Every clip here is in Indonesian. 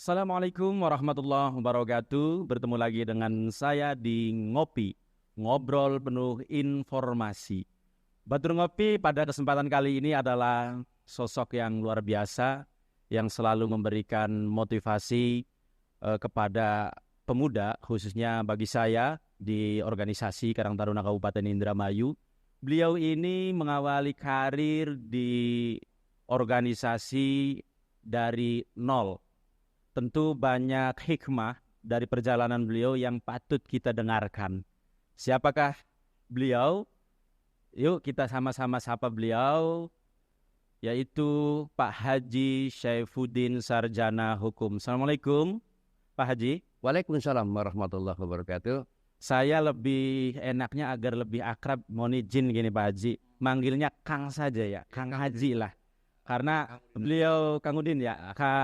Assalamualaikum warahmatullahi wabarakatuh. Bertemu lagi dengan saya di Ngopi, ngobrol penuh informasi. Batur Ngopi pada kesempatan kali ini adalah sosok yang luar biasa yang selalu memberikan motivasi kepada pemuda, khususnya bagi saya di organisasi Karang Taruna Kabupaten Indramayu. Beliau ini mengawali karir di organisasi dari nol. Tentu banyak hikmah dari perjalanan beliau yang patut kita dengarkan. Siapakah beliau? Yuk kita sama-sama sapa beliau, yaitu Pak Haji Syaifuddin Sarjana Hukum. Assalamualaikum Pak Haji. Waalaikumsalam warahmatullahi wabarakatuh. Saya lebih enaknya agar lebih akrab, mohon izin gini Pak Haji, manggilnya Kang saja ya, Kang Haji lah. Karena beliau Kang Udin ya,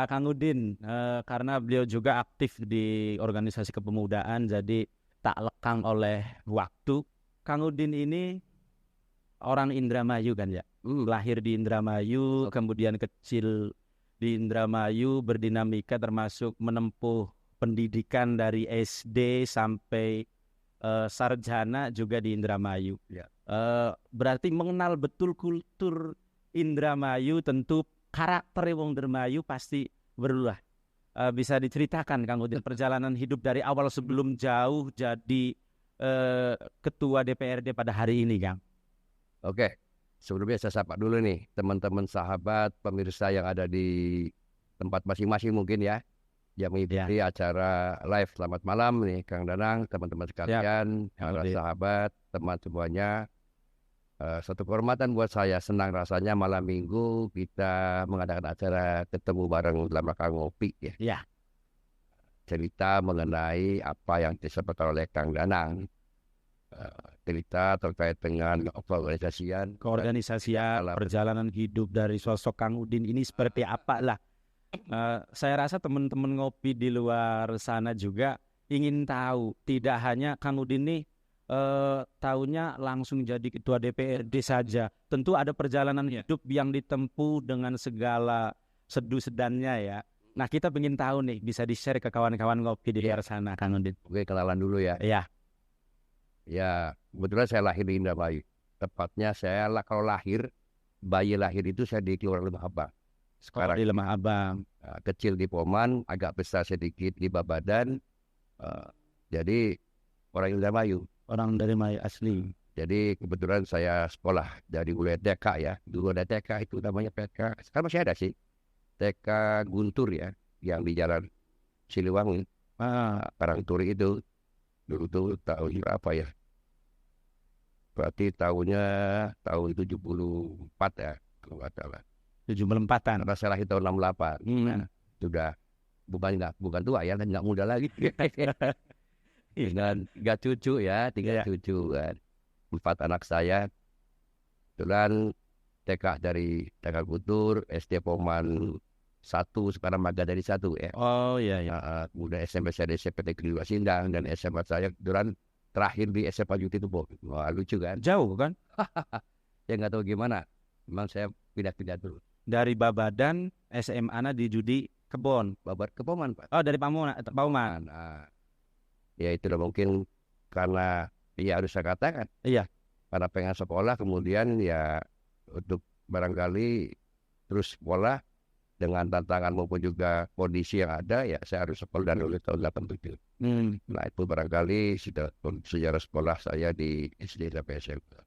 Kang Udin, karena beliau juga aktif di organisasi kepemudaan, jadi tak lekang oleh waktu. Kang Udin ini orang Indramayu kan ya, lahir di Indramayu, kemudian kecil di Indramayu, berdinamika termasuk menempuh pendidikan dari SD sampai sarjana juga di Indramayu. Ya. Berarti mengenal betul kultur Indramayu, tentu karakter wong Indramayu pasti berubah. Bisa diceritakan Kang Udin perjalanan hidup dari awal sebelum jauh jadi ketua DPRD pada hari ini, Kang. Oke, sebelumnya saya sapa dulu nih teman-teman sahabat pemirsa yang ada di tempat masing-masing mungkin ya, yang mengikuti acara live. Selamat malam nih Kang Danang, teman-teman sekalian, para sahabat, teman semuanya. Satu kehormatan buat saya, senang rasanya malam minggu kita mengadakan acara ketemu bareng dalam rangka ngopi ya. Ya. Cerita mengenai apa yang disampaikan oleh Kang Danang. Cerita terkait dengan keorganisasian, perjalanan hidup dari sosok Kang Udin ini seperti apa lah. Saya rasa teman-teman ngopi di luar sana juga ingin tahu, tidak hanya Kang Udin nih tahunnya langsung jadi ketua DPRD saja. Tentu ada perjalanan hidup yang ditempuh dengan segala sedu sedannya ya. Nah kita ingin tahu nih, bisa di-share ke kawan-kawan ngopi di luar sana, Kang Udin. Oke, kenalan dulu ya. Iya. Ya, kebetulan saya lahir di Indramayu. Tepatnya saya kalau lahir, bayi lahir itu saya di Kelurahan Lemah Abang. Sekarang di Lemah Abang. Kecil di Poman, agak besar sedikit di Babadan. Jadi orang Indramayu. Orang dari Mayu asli. Jadi kebetulan saya sekolah dari mulai TK ya. Dulu ada TK itu namanya PK. Sekarang masih ada sih. TK Guntur ya. Yang di Jalan Siliwangi. Karangturi itu. Dulu tuh tahun berapa ya? Berarti tahun 74 ya. Kalau nggak salah. 74-an. Karena saya lahir tahun 68. Sudah bukan tua ya. Dan nggak muda lagi. Dan 3 cucu ya, 3 cucu kan. 4 anak saya. Kebetulan TK dari TK Guntur, SD Poman 1, sekarang Maga dari 1 ya. Oh iya. Kemudian SMP saya di SMP Negeri 2 Sindang, dan SMA saya kebetulan terakhir di SMA Juti Tubo. Wah, lucu kan? Jauh kan? Ya nggak tahu gimana. Memang saya pindah-pindah dulu. Dari Babadan, SMA-na di Judi Kebon. Babat ke Poman, Pak. Oh, dari Pauman. Ya itu mungkin karena ya harus saya katakan. Iya. Karena pengen sekolah, kemudian ya untuk barangkali terus sekolah dengan tantangan maupun juga kondisi yang ada, ya saya harus sekolah dan lulus tahun 87. Nah itu barangkali sejarah sekolah saya di SD sampai SMA.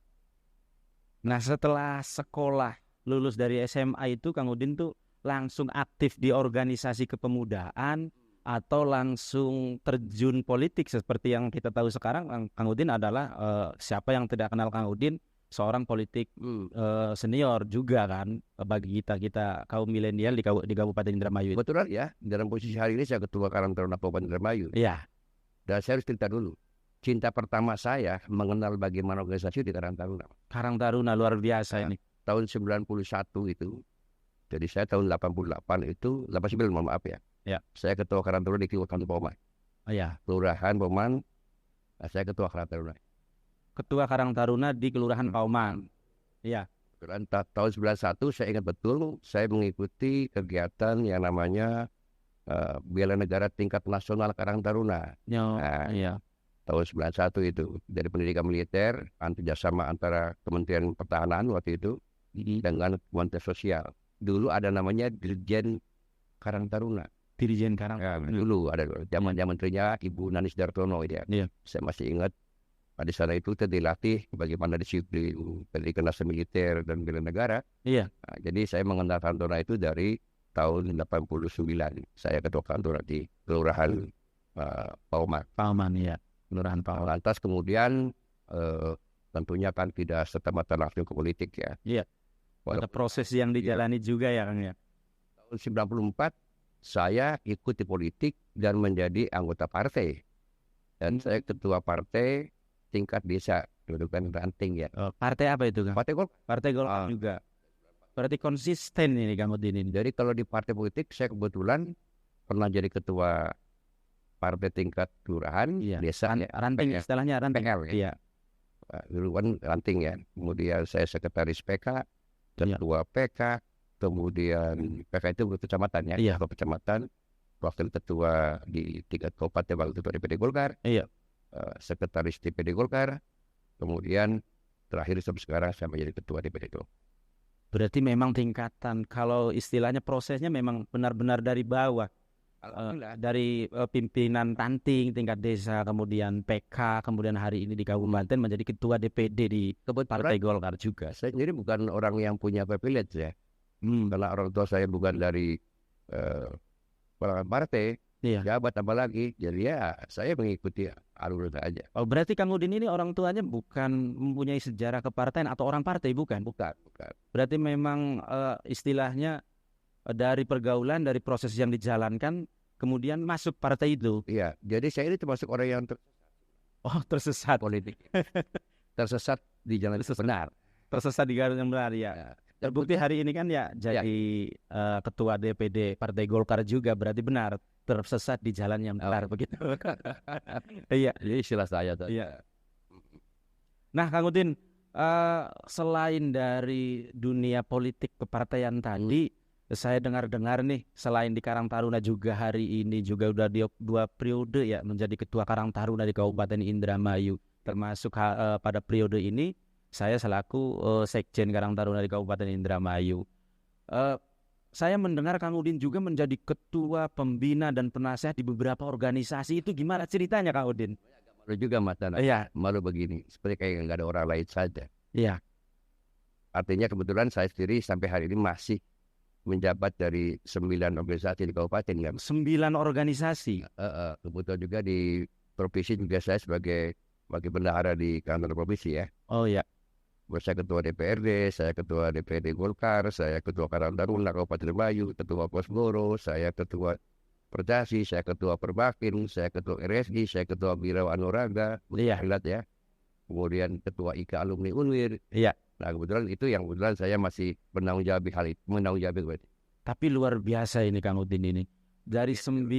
Nah setelah sekolah lulus dari SMA itu Kang Udin tuh langsung aktif di organisasi kepemudaan atau langsung terjun politik seperti yang kita tahu sekarang? Kang Udin adalah siapa yang tidak kenal Kang Udin, seorang politik senior juga kan bagi kita kaum milenial di Kabupaten Indramayu. Betul ya, dalam posisi hari ini saya ketua Karang Taruna Kabupaten Indramayu. Iya. Dan saya harus cerita dulu. Cinta pertama saya mengenal bagaimana organisasi di Karang Taruna. Karang Taruna luar biasa ini. Tahun 91 itu. Jadi saya tahun 88 itu, 89 mohon maaf ya. Ya. Saya ketua Karang Taruna di Kelurahan Poman. Iya. Kelurahan Poman, saya ketua Karang Taruna. Ketua Karang Taruna di Kelurahan Pauman. Iya. Tahun 91 saya ingat betul, saya mengikuti kegiatan yang namanya bela negara tingkat nasional Karang Taruna. Iya. Tahun 91 itu dari pendidikan militer, kerjasama antara Kementerian Pertahanan waktu itu dengan Kementerian Sosial. Dulu ada namanya Dirjen Karang Taruna. Dirjen Karang. Ya, dulu ada zaman menterinya Ibu Nanis Dartono ya. Iya. Saya masih ingat di sana itu dilatih bagaimana disiplin pendidikan nasional militer dan bela negara. Iya. Nah, jadi saya mengenal Karang Taruna itu dari tahun 89. Saya ketua kantor di Kelurahan Pauman, ya. Kelurahan Pauman. Lantas kemudian tentunya kan tidak serta-merta langsung ke politik ya. Iya. Ada proses yang dijalani juga ya Kang ya. Tahun 94 saya ikut di politik dan menjadi anggota partai. Dan saya ketua partai tingkat desa, kedudukan ranting ya. Partai apa itu Kang? Partai Golkar. Partai Golkar juga. Berarti konsisten ini Kang Udin ini. Jadi kalau di partai politik saya kebetulan pernah jadi ketua partai tingkat kelurahan, desa, ranting istilahnya ranting. Iya. Dulu kan ranting ya. Kemudian saya sekretaris PK, ketua PK, kemudian PK itu kecamatan ya, ketua kecamatan, wakil ketua di tingkat kabupaten, wakil ketua DPD Golkar, sekretaris DPD Golkar, kemudian terakhir sampai sekarang saya menjadi ketua DPD Golkar. Berarti memang tingkatan, kalau istilahnya prosesnya memang benar-benar dari bawah. Dari pimpinan ranting tingkat desa, kemudian PK, kemudian hari ini di kabupaten menjadi ketua DPD di Partai Golkar juga. Saya sendiri bukan orang yang punya privilege ya, karena orang tua saya bukan dari partai, jabat apalagi, jadi ya saya mengikuti alur saja. Oh, berarti Kang Udin ini orang tuanya bukan mempunyai sejarah kepartaian atau orang partai, bukan? Bukan. Berarti memang istilahnya dari pergaulan, dari proses yang dijalankan, kemudian masuk partai itu. Iya, jadi saya ini termasuk orang yang tersesat politik. Tersesat di jalan yang benar. Tersesat di jalan yang benar ya. Terbukti hari ini kan ya jadi ketua DPD Partai Golkar juga, berarti benar tersesat di jalan yang benar begitu. Iya, istilah saya tadi. Iya. Nah, Kang Udin, selain dari dunia politik kepartaian tadi, saya dengar-dengar nih, selain di Karang Taruna juga hari ini juga udah 2 periode ya menjadi ketua Karang Taruna di Kabupaten Indramayu. Termasuk pada periode ini saya selaku Sekjen Karang Taruna di Kabupaten Indramayu. Saya mendengar Kang Udin juga menjadi ketua pembina dan penasehat di beberapa organisasi. Itu gimana ceritanya Kang Udin? Malu juga Mas Dana. Iya. Malu begini, seperti kayak nggak ada orang lain saja. Iya. Artinya kebetulan saya sendiri sampai hari ini masih menjabat dari 9 organisasi di kabupaten kan. 9 organisasi. Kebetulan juga di provinsi juga saya sebagai bendahara di kantor provinsi ya. Oh ya. Saya ketua DPRD, saya ketua DPD Golkar, saya ketua Karang Taruna Kabupaten Indramayu, ketua Posgoro, saya ketua Percasi, saya ketua Perbakin, saya ketua RSI, saya ketua Biro Anuraga, lihat ya. Kemudian ketua IKA Alumni Unwir. Iya. Nah kebetulan itu yang kebetulan saya masih menanggung jawab. Tapi luar biasa ini Kang Udin ini. Dari 9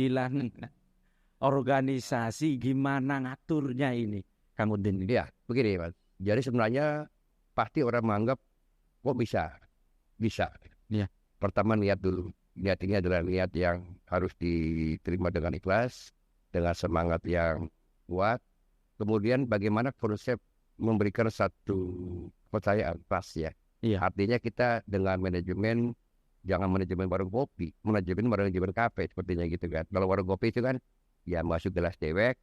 organisasi gimana ngaturnya ini Kang Udin? Iya, begini Mas. Jadi sebenarnya pasti orang menganggap kok bisa. Iya. Pertama niat dulu. Niat ini adalah niat yang harus diterima dengan ikhlas, dengan semangat yang kuat. Kemudian bagaimana konsep memberikan satu kepercayaan trust ya. Iya. Artinya kita dengan manajemen, jangan manajemen warung kopi, manajemen kafe sepertinya gitu kan. Kalau warung kopi itu kan ya masuk gelas dewek,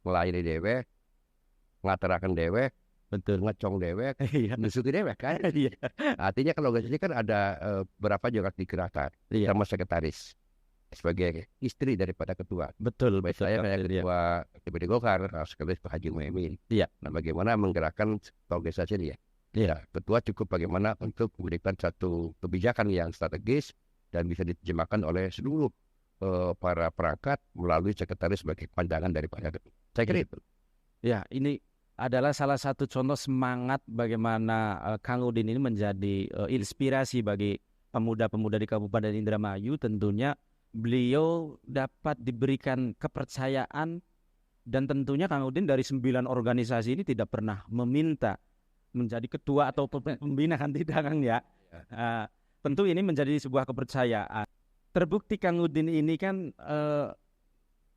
melayani dewek, ngatarakan dewek, betul, ngecong dewek, nusuki dewek kan. Artinya kalau organisasi kan ada berapa juga digerakkan sama sekretaris sebagai istri daripada ketua. Betul. Saya ketua DPD Golkar, sekretaris Pak Haji Muhaimin. Nah, bagaimana menggerakkan organisasi dia? Ketua cukup bagaimana untuk memberikan satu kebijakan yang strategis dan bisa diterjemahkan oleh seluruh para perangkat melalui sekretaris sebagai pandangan daripada ketua. Saya kira itu. Ya, ini adalah salah satu contoh semangat bagaimana Kang Udin ini menjadi inspirasi bagi pemuda-pemuda di Kabupaten Indramayu. Tentunya beliau dapat diberikan kepercayaan dan tentunya Kang Udin dari 9 organisasi ini tidak pernah meminta menjadi ketua atau pembina kan, tidak Kang ya. Tentu ini menjadi sebuah kepercayaan. terbukti Kang Udin ini kan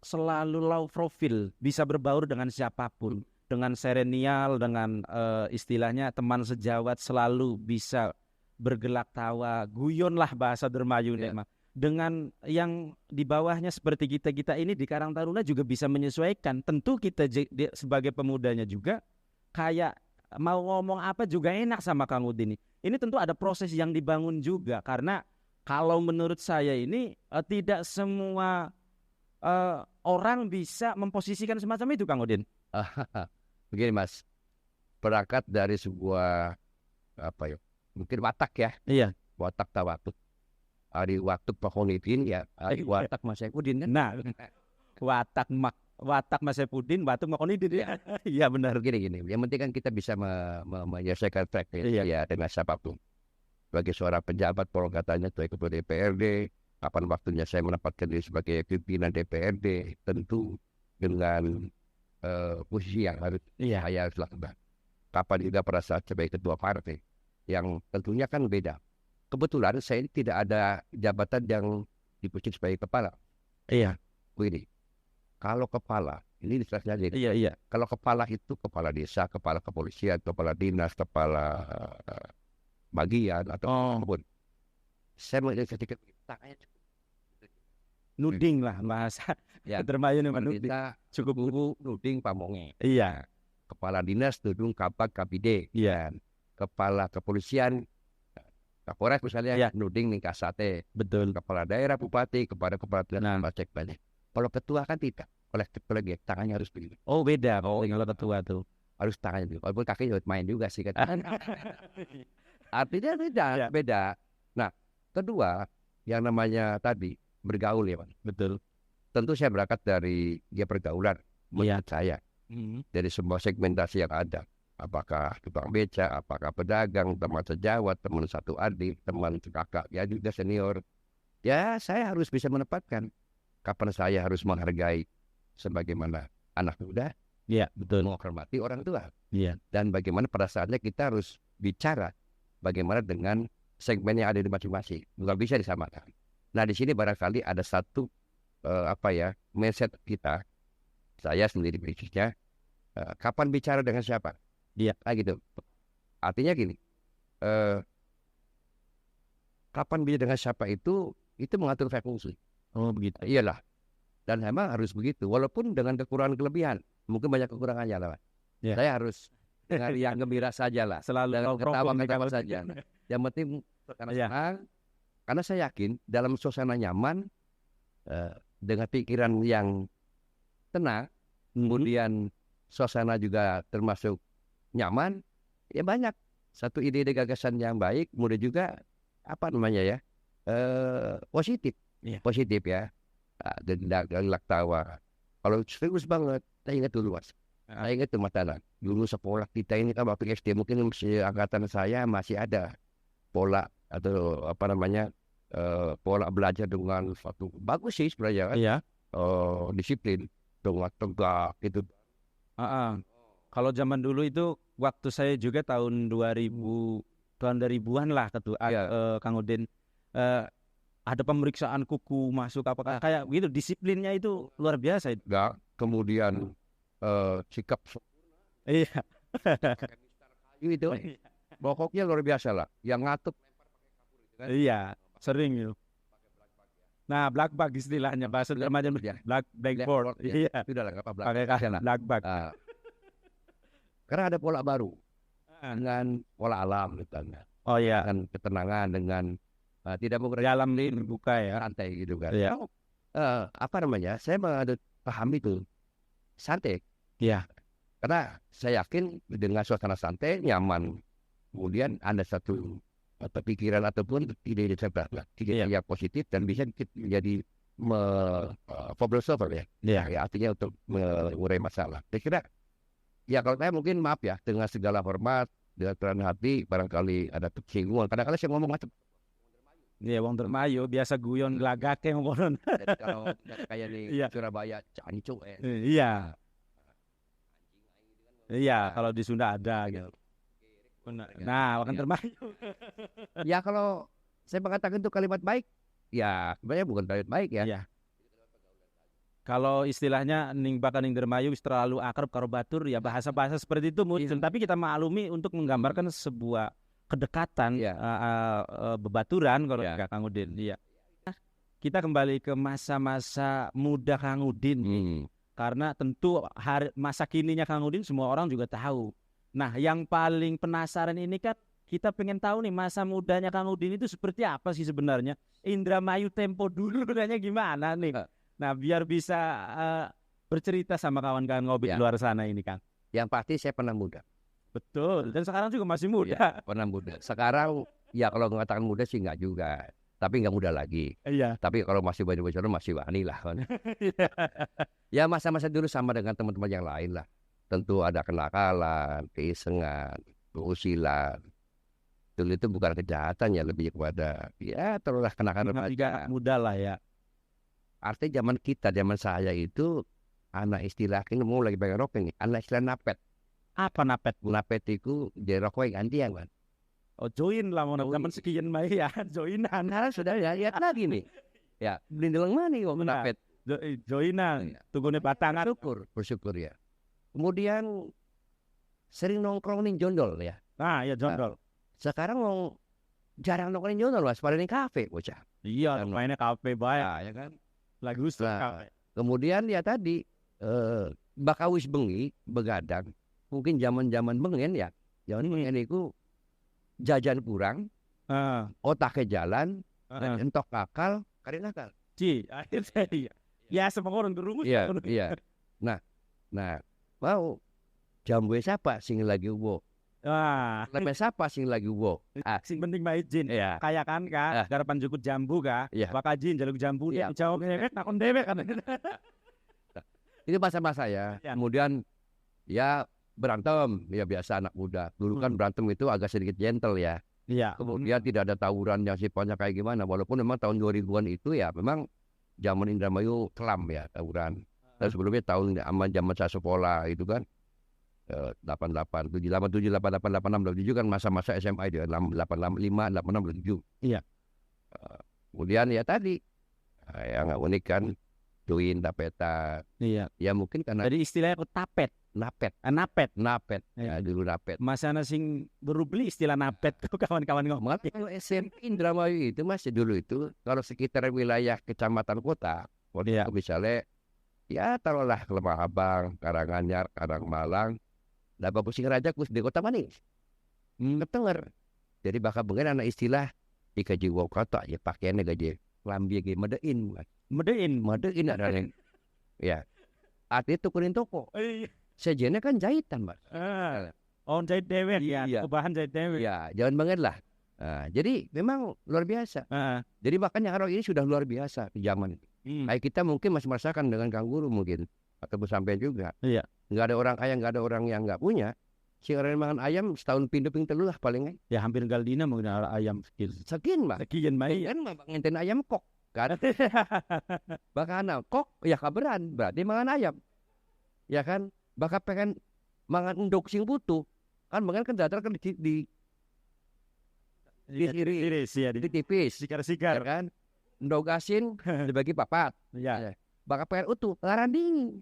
selalu low profile, bisa berbaur dengan siapapun, dengan serenial, dengan istilahnya teman sejawat, selalu bisa bergelak tawa, guyon lah bahasa Dermayu mah. Dengan yang di bawahnya seperti kita ini di Karang Taruna juga bisa menyesuaikan. Tentu kita sebagai pemudanya juga kayak mau ngomong apa juga enak sama Kang Udin. Ini tentu ada proses yang dibangun juga, karena kalau menurut saya ini tidak semua orang bisa memposisikan semacam itu, Kang Udin. Begini Mas, berangkat dari sebuah mungkin watak ya. Iya. Watak tawatut. Ari watuk Pakonipin ya, ari watak Mas Saipudin kan. Nah, watak Mas Saipudin, watuk Makonidin ya. Iya benar. Gini. Yang penting kan kita bisa menyelesaikan track ya dengan siapapun. Sebagai seorang pejabat, katanya sebagai ketua DPRD, kapan waktunya saya menempatkan diri sebagai pimpinan DPRD, tentu dengan posisi yang harus saya harus lakukan. Kapan juga pada saat sebagai ketua partai, yang tentunya kan beda. Kebetulan saya ini tidak ada jabatan yang diposisi sebagai kepala. Iya. Begini, kalau kepala, ini dijelaskan aja. Iya. Kalau kepala itu kepala desa, kepala kepolisian, kepala dinas, kepala bagian atau apapun. Saya menjadi ketika tangannya nuding lah bahasa Dermayu nuding. Cukup guru nuding pamonge. Iya. Kepala dinas nudung kabak kabide. Iya. Kepala kepolisian Kapolres misalnya nuding nih kasate. Betul. Kepala daerah bupati kepala cek banyak. Kalau ketua kan tidak. Kolektif lagi tangannya harus begini. Oh beda. Kalau ketua tuh harus tangannya begini. Walaupun kakinya main juga sih kan. Artinya beda. Nah, kedua yang namanya tadi bergaul ya Pak. Betul. Tentu saya berangkat dari pergaulan menurut saya. Dari semua segmentasi yang ada. Apakah tukang beca, apakah pedagang, teman sejawat, teman satu adik, teman kakak, ya juga senior. Ya saya harus bisa menempatkan kapan saya harus menghargai sebagaimana anak muda. Iya, betul. Menghormati orang tua. Iya. Dan bagaimana pada saatnya kita harus bicara bagaimana dengan segmen yang ada di masing-masing. Bukan bisa disamakan. Nah di sini barangkali ada satu mindset kita, saya sendiri khususnya, kapan bicara dengan siapa? Iya. Gitu. Artinya gini, kapan bicara dengan siapa itu mengatur fungsi. Oh begitu. Iyalah. Dan memang harus begitu. Walaupun dengan kekurangan kelebihan, mungkin banyak kekurangannya lah. Yeah. Saya harus dengan yang gembira saja lah. Selalu ketawa saja. Yang penting karena senang. Karena saya yakin dalam suasana nyaman, dengan pikiran yang tenang, kemudian suasana juga termasuk nyaman, ya banyak satu ide-ide gagasan yang baik, kemudian juga positif ya. Gelak tawa. Kalau serius banget, saya ingat dulu Mas. Saya ingat tuh Mas Dalan. Dulu sekolah kita ini kan waktu SD mungkin angkatan saya masih ada pola atau pola belajar dengan suatu bagus sih sebenarnya kan. Iya. Disiplin, dengan tegak gitu. Kalau zaman dulu itu waktu saya juga tahun 2000-an lah Kang Udin, ada pemeriksaan kuku masuk apakah kayak gitu, disiplinnya itu luar biasa itu. Enggak, kemudian sikap iya. itu pokoknya luar biasa lah. Yang ngatuk iya, sering itu. Nah, blackbag istilahnya bahasa macam blackboard. Iya. Sudah lah, apa blackbag. Karena ada pola baru dengan pola alam misalnya. Oh iya. Dengan ketenangan, dengan tidak dalam terbuka ya, santai gitu kan. Iya. Saya paham itu santai. Iya. Karena saya yakin dengan suasana santai, nyaman, kemudian ada satu pikiran ataupun ide yang positif dan bisa menjadi problem solver ya. Artinya untuk mengurai masalah. Saya kira ya kalau saya mungkin maaf ya, dengan segala hormat, dengan kerendahan hati, barangkali ada kesinggungan. Kadang-kadang saya ngomong macam. Iya, wong Dermayu biasa guyon glagake ngono. Kalau kayak di Surabaya, cancu. Iya. Iya, kalau di Sunda ada gitu. Benar. Nah, orang Dermayu. Ya kalau saya mengatakan itu kalimat baik, ya sebenarnya bukan baik ya. Iya. Kalau istilahnya ning baka ning dermayu wis terlalu akrab karo batur ya bahasa-bahasa seperti itu muncul. Iya. Tapi kita maklumi untuk menggambarkan sebuah kedekatan Iya. bebaturan kalau Iya. Kang Udin. Iya. Kita kembali ke masa-masa muda Kang Udin. Karena tentu masa kininya Kang Udin semua orang juga tahu. Nah, yang paling penasaran ini kan kita pengen tahu nih masa mudanya Kang Udin itu seperti apa sih sebenarnya? Indramayu tempo dulu nanya gimana nih? Nah, biar bisa bercerita sama kawan-kawan ngopi di luar sana ini, Kang. Yang pasti saya pernah muda. Betul. Dan sekarang juga masih muda. Ya, pernah muda. Sekarang ya kalau mengatakan muda sih enggak juga. Tapi enggak muda lagi. Iya. Tapi kalau masih bocor masih wani lah kan. Ya masa-masa dulu sama dengan teman-teman yang lain lah. Tentu ada kenakalan, keisengan, keusilan. Dulu itu bukan kejahatan ya, lebih kepada ya terulah kenakalan remaja. Muda lah ya. Artinya zaman saya itu anak istilah ini mau lagi pakai rok ini, anak istilah napet. Apa napet? Napet itu jadi rokok gantian kan. Oh join lah mau zaman sekian mah ya joinan. Nah sudah ya lihat lagi nih. Ya berindeleng mana kok napet. Joinan, tunggunya batangan. Bersyukur ya. Kemudian sering nongkrong nih jondol ya. Nah ya jondol. Sekarang mau jarang nongkrong jondol mas, pada di kafe bocah. Iya, mainnya kafe banyak. Nah, ya kan. Lagu kafe. Kemudian ya tadi bakawis bengi begadang. Mungkin zaman bengen ya. Zaman bengen itu jajan kurang, otaknya jalan, entok akal, kari nakal. Akhirnya ya semua orang berumus. Iya. Nah, mau jambu siapa sing lagi uwo? Lemes siapa sing lagi uwo? Sing penting mah izin. Iya. Kayak kan garapan jukut jambu Iya. Bakal jin jaluk jambu Iya. jawab dewek nakon dewek kan. Itu masa-masa ya. Kemudian ya berantem ya biasa anak muda. Dulu kan berantem itu agak sedikit gentle ya. Iya. Kemudian tidak ada tawuran yang sifatnya kayak gimana. Walaupun memang tahun 2000-an itu ya memang zaman Indramayu kelam ya tawuran. Dan sebelumnya zaman saya sekolah itu kan 88, 78, 78, 88, 86 kan masa-masa SMA itu 85, 86, 87. Iya. Kemudian ya tadi yang unik kan join tapetan. Iya. Ya mungkin karena jadi istilahnya aku tapet. Napet. Ya Dulu napet. Masana sing baru beli istilah napet tuh kawan-kawan ngomong. Kalau SMP Indramayu itu masih dulu itu kalau sekitar wilayah kecamatan kota, misalnya ya taruhlah Lemah Abang, Karanganyar, Karangmalang, dah Pusing Raja kus di Kota Manis. Ketenger. Jadi bakal bengen anak istilah jika jiwa kota ya pakaiannya gaji lambi ge medein ada yang ya. Artinya tukerin toko. Sejennya kan jahitan, Mas. Jahit dewek ya. Iya. Bahan jahit dewek. Ya, jangan banget lah. Jadi memang luar biasa. Jadi makanya kalau ini sudah luar biasa di zaman itu. Kayak kita mungkin masih merasakan dengan Kang Guru mungkin atau sampai juga. Iya. Nggak ada orang kaya, nggak ada orang yang nggak punya. Si orang makan ayam setahun pindeping telu lah paling. Ya hampir galdina mungkin ayam sekian mah. Sekian mah. Kan mah ngenten ayam kok. Kan? Bakal kok ya kaberan berarti makan ayam. Ya kan? Bakal pengen mangan endok sing putu. Kan makan kan datar kan di iris ya di tipis. Sikar-sikar ya kan? Endok asin dibagi papat. Iya. Bakal pengen utuh, laran dingin.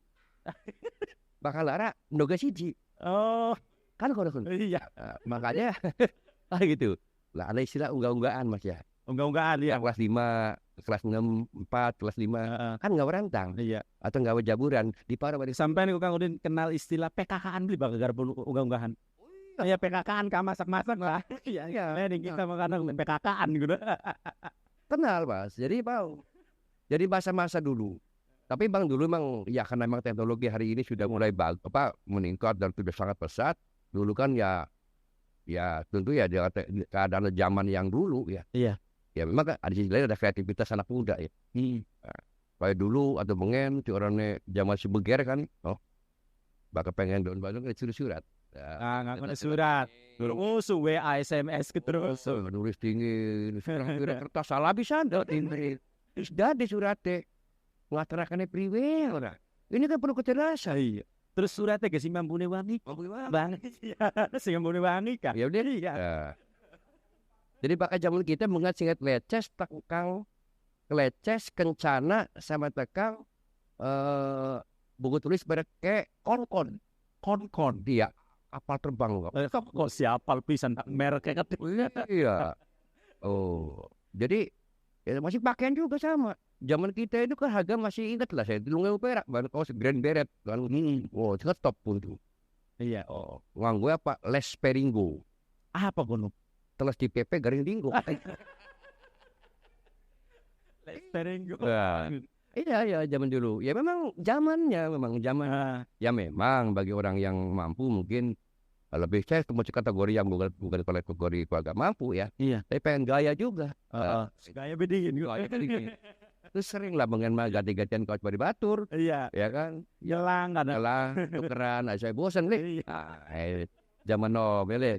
Bakal lara endok siji. Oh, kan kalau iya. Makanya gitu. Lah ada istilah unggah-unggahan Mas ya. Unggah-unggahan ya. Kelas 5, kelas 6, 4, kelas 5 kan enggak berantang. Iya. Atau enggak jaburan di para sampai nih Kang Udin kenal istilah PKK-an beli bakal garap unggah-unggahan. Ya PKK-an ka masak-masak lah. Iya. Ini kita makan PKK-an gitu. Kenal Mas. Jadi Bang. Jadi masa-masa dulu. Tapi Bang dulu memang ya karena memang teknologi hari ini sudah mulai meningkat dan sudah sangat pesat. Dulu kan ya tentu ya keadaan zaman yang dulu ya. Iya. Ya memang ada sisi lain ada kreativitas anak muda ya. Kayak dulu atau mengen si orangnya zaman si beger kan. Bakal pengen daun badung disuruh surat. Nggak ada surat. Terus WA SMS terus. Nulis dingin. Kertas salah bisa ndak ini. Sudah di suratnya. Ngatarakannya priwe ora. Ini kan perlu kecerdasan. Iya. Terus suratnya ke si Mambune Wangi. Bang. Si Mambune Wangi kan. Ya udah iya. Jadi bakal zaman kita mengat singkat leces tentang Kleces, Kencana, sama Tekang buku tulis berke kon-kon. Kon. Dia kapal terbang. Kok siapa pisan mereknya kan? Iya. Oh, jadi ya masih pakaian juga sama. Zaman kita itu kan harga masih ingat lah, saya 3.000 perak, baru kaos Grand Beret kan. Oh, top pun tuh. Iya. Oh, nganggo apa? Les Peringo. Apa kono? Teles di PP garing dinggo. Lesteringo. Iya, zaman dulu. Ya memang zamannya, ya memang bagi orang yang mampu mungkin lebih, saya termasuk kategori yang bukan kategori keluarga mampu ya. Iya. Tapi pengen gaya juga. Gaya bedingin. Terus sering lah mengenal ganti-gantian kaos bari batur. Iya. Ya kan? Jelang kan. Jelang, tukeran. Saya bosan nih. Iya. Zaman Nobel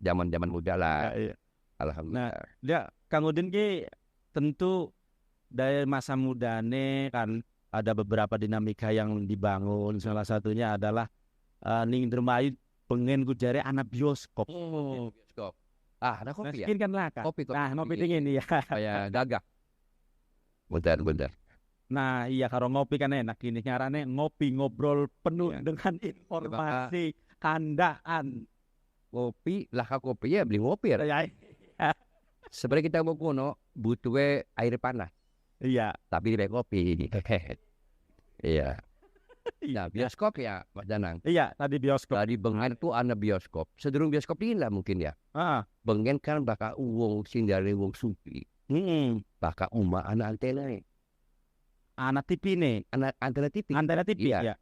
zaman muda lah. Iya. Alhamdulillah. Nah, dia Kang Udin ki tentu dari masa mudane kan ada beberapa dinamika yang dibangun. Salah satunya adalah Ning Dermayu pengen kujare anak bioskop. Oh, bioskop. Ada kopi ya? Kan lah kan. Kopi. Nah, ngopi dingin ya. Kayak gagak. Bentar. Nah, iya karo ngopi kan enak ini nyarane ngopi ngobrol penuh Iya. dengan informasi kandaan. Kopi, lah kopi ya beli ngopi ya. Ya, Sebenarnya kita mau kuno butuh air panas. iya. Tapi di kopi. Iya. Nah, bioskop ya, Mas Danang. Iya, tadi bioskop. Dari Bengen tuh ada bioskop. Sedurung bioskop ini lah mungkin ya. Bengen kan bakal uang sindari uang suki. Bakal anak antena nih. Anak TV nih. Anak antena TV. Antena TV Iya. ya.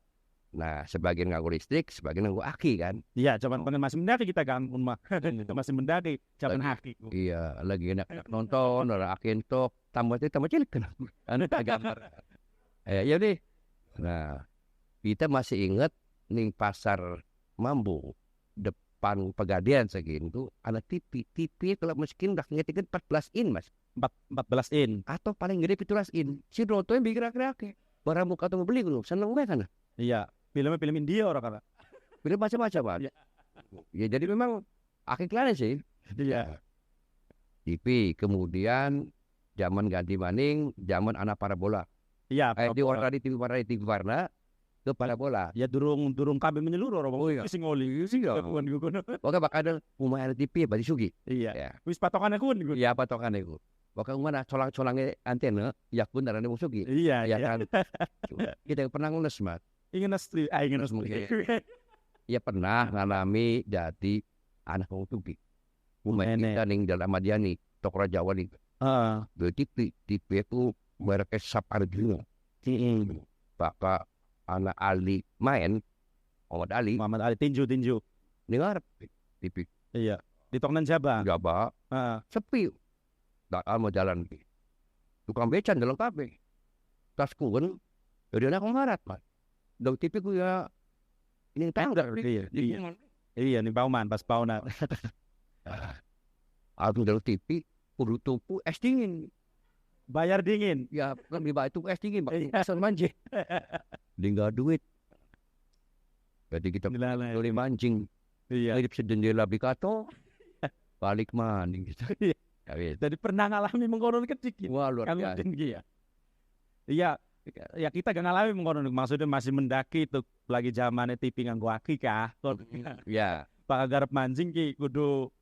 Nah, sebagian nganggo listrik, sebagian nganggo aki kan. Iya, cuman pengen masih mendaki kita ganggu mah. Masih mendaki, cuman haki. Iya, lagi enak nonton, orang aki entok, tambah cilik kan. Ada gambar. Ya deh. Nah, kita masih ingat nih pasar Mambo depan Pegadaian segitu ada TV kalau miskin udah ngetikkan 14 in Mas. 14 in atau paling gede 17 in. Si Roto yang bergerak-gerak barang muka tuh beli gue seneng banget kan. Iya, film India orang karena film macam-macam Pak. Ya jadi memang akhir kalian sih. Iya. TV kemudian zaman ganti maning, zaman anak parabola. Iya, di warna di TV warna ke parabola. Ya durung kami menyeluruh orang sing oli sih ya. Oke bakal ada rumah TV Badi Sugi. Iya. Ya. Wis patokannya kun. Iya patokannya ku. Bakal mana colang-colangnya antena ya pun darane Sugi. Iya. Ya kan. Kita pernah ngeles Mas. Ingin nes mungkin. Ya pernah ngalami jadi anak Sugi. Rumah kita ning dalam Madiani, Tokro Jawa nih. Jadi TV itu mereka sapar juga. Bakal anak Ali main Muhammad Ali tinju dengar TV iya di Toknan Jaba sepi tak mau jalan tukang becan dalam kafe tas kun dari anak ngarat Mas dong TV ku ya ini tangga iya nih Pauman pas Pauna aku dalam TV kudu tuku es dingin bayar dingin ya kan dibayar itu es dingin Pak asal manje tinggal duit. Jadi kita boleh mancing. Iya. Hidup sedendela bikato. Balik maning gitu. Jadi pernah ngalami mengkonon kecil. Wah luar biasa. Iya. Ya kita gak ngalami mengkonon. Maksudnya masih mendaki tuh lagi zamannya TV nganggo aki kah. Ya. Pak garap mancing ki kudu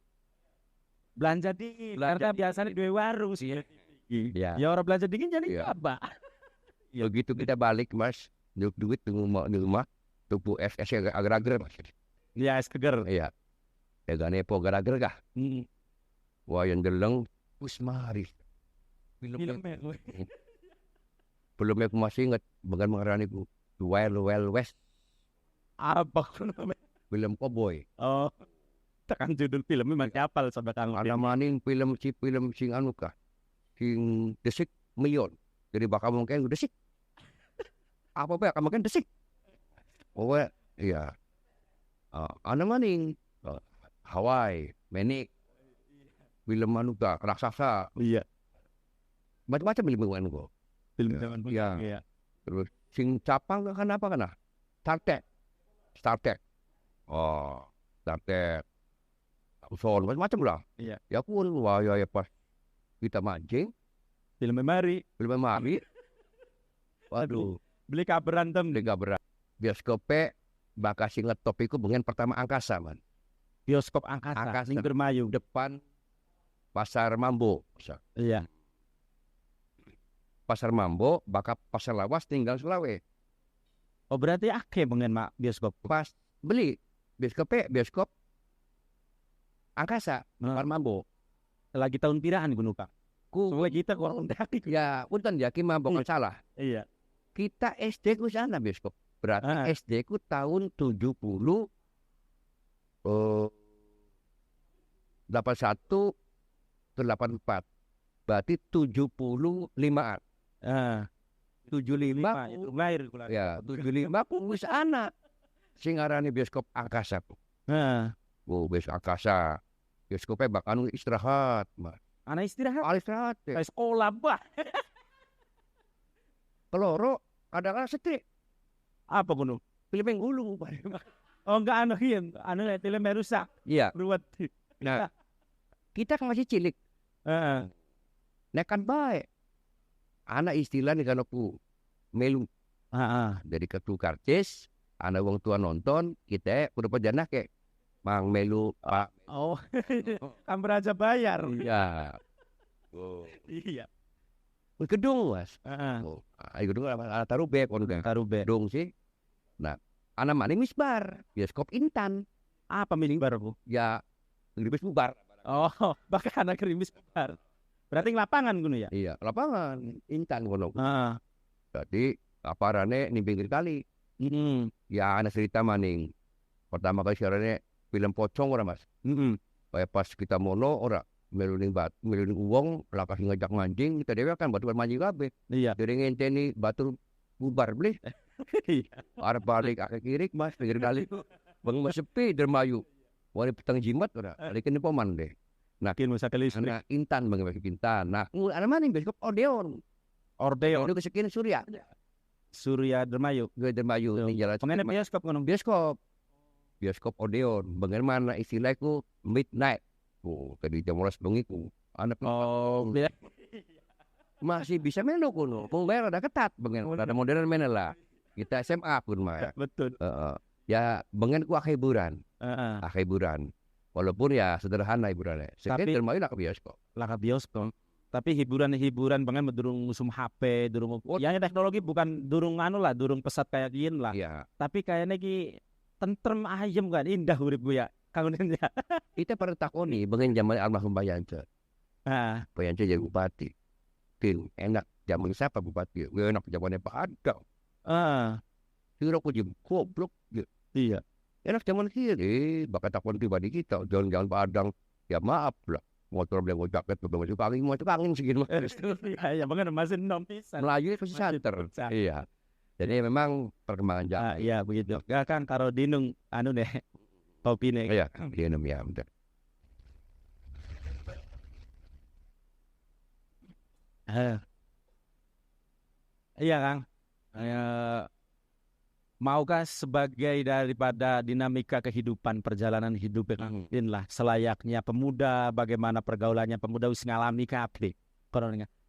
belanja dingin. Karena biasanya dua warung sih. Ya. Ya orang belanja dingin jadi apa? Ya begitu kita balik Mas. Duit di rumah tuku es agar-agar Mas. Iya es keger. Iya. Tegane po agar-agar kah? Wah yang geleng wis mari. Belum aku masih ingat bagan mengarani ku Wild West. Apa namanya? Film cowboy. Oh. Tekan judul filmnya masih hafal sampai Kang. Ana maning film sing anu kah? Sing desik million. Jadi bakal mungkin desik. Apa akan makan desik. Oh iya. Ana maning Hawaii, Menik, film manuka, raksasa. Iya. Macam-macam film anu kok. Film zaman ya. Iya. Terus sing capang kan apa kana? Star Trek. Oh, Star Trek. Macam-macam lah. Iya. Ya pun wah ya pas kita mancing Film mari. Film mari. Waduh, Beli berantem. lega berat. Bioskopnya bakal singet top iku bengen pertama angkasa, man. Bioskop angkasa. Ning Bermayu. Depan Pasar Mambo. Iya. Pasar Mambo, bakal Pasar Lawas tinggal Selawe. Oh berarti akeh bengen mak bioskop. Pas beli bioskop angkasa, Pasar Mambo. Lagi tahun piraan gunung Kang. Soalnya kita kurang dari. Ya, punten ya ki Mambo kan salah. Iya. Kita SD ku sana bioskop. Berarti SD ku tahun 70 81 ke 84. Berarti 75-an. 75 itu lahir kula. ya 75 ku wis ana sing ngarani bioskop angkasa ku. Bioskop angkasa. Bioskopnya bakal istirahat, Mas. Anak istirahat. Istirahat. Ya. Kayak sekolah bah. Keloro kadang-kadang setrik. Apa gunung? Film yang gulung. Oh enggak anuhin, film rusak. Iya. Ruwet. Nah, kita kan masih cilik. Nekan baik. Anak istilah nih kan aku melu. Dari ketu karcis, anak wong tua nonton, kita udah pejana kayak mang melu Pak. Oh, kan beraja bayar. Iya. Iya. Gedung Mas. Gedung anak Tarube kon Tarube. Gedung sih. Nah, anak mana misbar, bioskop Intan. Apa misbar Bu? Ya, gerimis bubar. Oh, bahkan anak gerimis bubar. Berarti lapangan kuno ya? Iya, lapangan Intan kono. Jadi aparane ning pinggir kali. Ya anak cerita maning. Pertama kali siarannya film pocong ora Mas. Kayak pas kita mono ora meluning uang lakas ngajak mancing kita dewe kan batu mancing kabeh. Iya. Dari ngenteni batu bubar beli. Iya. Arep balik ke kiri Mas pinggir kali. Bang Mas sepi dermayu. Wali petang jimat ora. Balikin di poman deh. Nah, masa kali nah, Intan bang Intan. Nah, ada mana bioskop Odeon. Itu kesekian Surya. Surya Dermayu. Gue Dermayu ning jalan. Pengen bioskop ngono. Bioskop Odeon. Bagaimana istilahku midnight. Tadi jam 12 bengi ku. Anak masih bisa menu kuno. Mau bayar ada ketat bengen. Ada modern mana lah. Kita SMA pun mah. Betul. Ya bengen ku hiburan. Hiburan. Walaupun ya sederhana hiburannya. Tapi termayu lah ke bioskop. Tapi hiburan banget durung ngusum HP, durung yang teknologi bukan durung durung pesat kayak gini lah. Iya. Tapi kayaknya ki tentrem ayem kan, indah urip gue ya. Kangennya. Kita pada takoni bengen zaman almarhum Bayance. Bayance jadi bupati. Enak zaman siapa bupati? Gue enak zamannya Pak Adang. Kira aku jadi goblok. Iya. Enak zaman kiri, bakal takon pribadi kita, jangan Padang, ya maaf lah, motor beli jaket, beli masuk angin segini mah. Iya, banget masih pisan. Melayu itu santer. Iya. Jadi memang perkembangan zaman. Iya begitu. Gak kan karo dinung deh, topi nih. Iya, dinung ya betul. Iya Kang. Maukah sebagai daripada dinamika kehidupan perjalanan hidup lah selayaknya pemuda, bagaimana pergaulannya pemuda wis ngalami kabeh.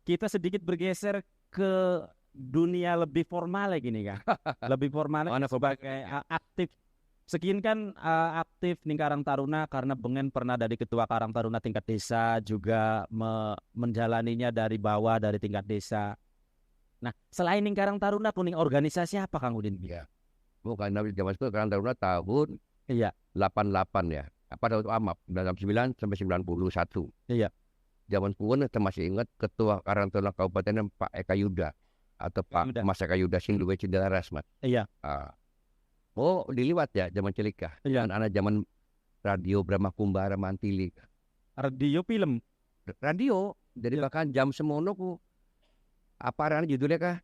Kita sedikit bergeser ke dunia lebih formal gini kan. Lebih formal sebagai aktif. Sekian kan aktif ning Karang Taruna karena bengen pernah dari ketua Karang Taruna tingkat desa juga menjalaninya dari bawah dari tingkat desa. Nah, selain ning Karang Taruna kuning organisasi apa Kang Udin? Iya. Bukan dari zaman itu Karang Taruna tahun 88 ya. Apa tahun amap 99 sampai 91. Iya. Zaman kuno kita masih ingat ketua Karang Taruna Kabupaten Pak Eka Yuda atau Pak Mas Eka Yuda sing luwe Cendela Rasmat. Iya. Oh, diliwat ya zaman Celika. Iya. Anak zaman radio Brahma Kumbara Mantili. Radio film. Radio. Jadi bahkan jam semono ku apa arane judulnya kah?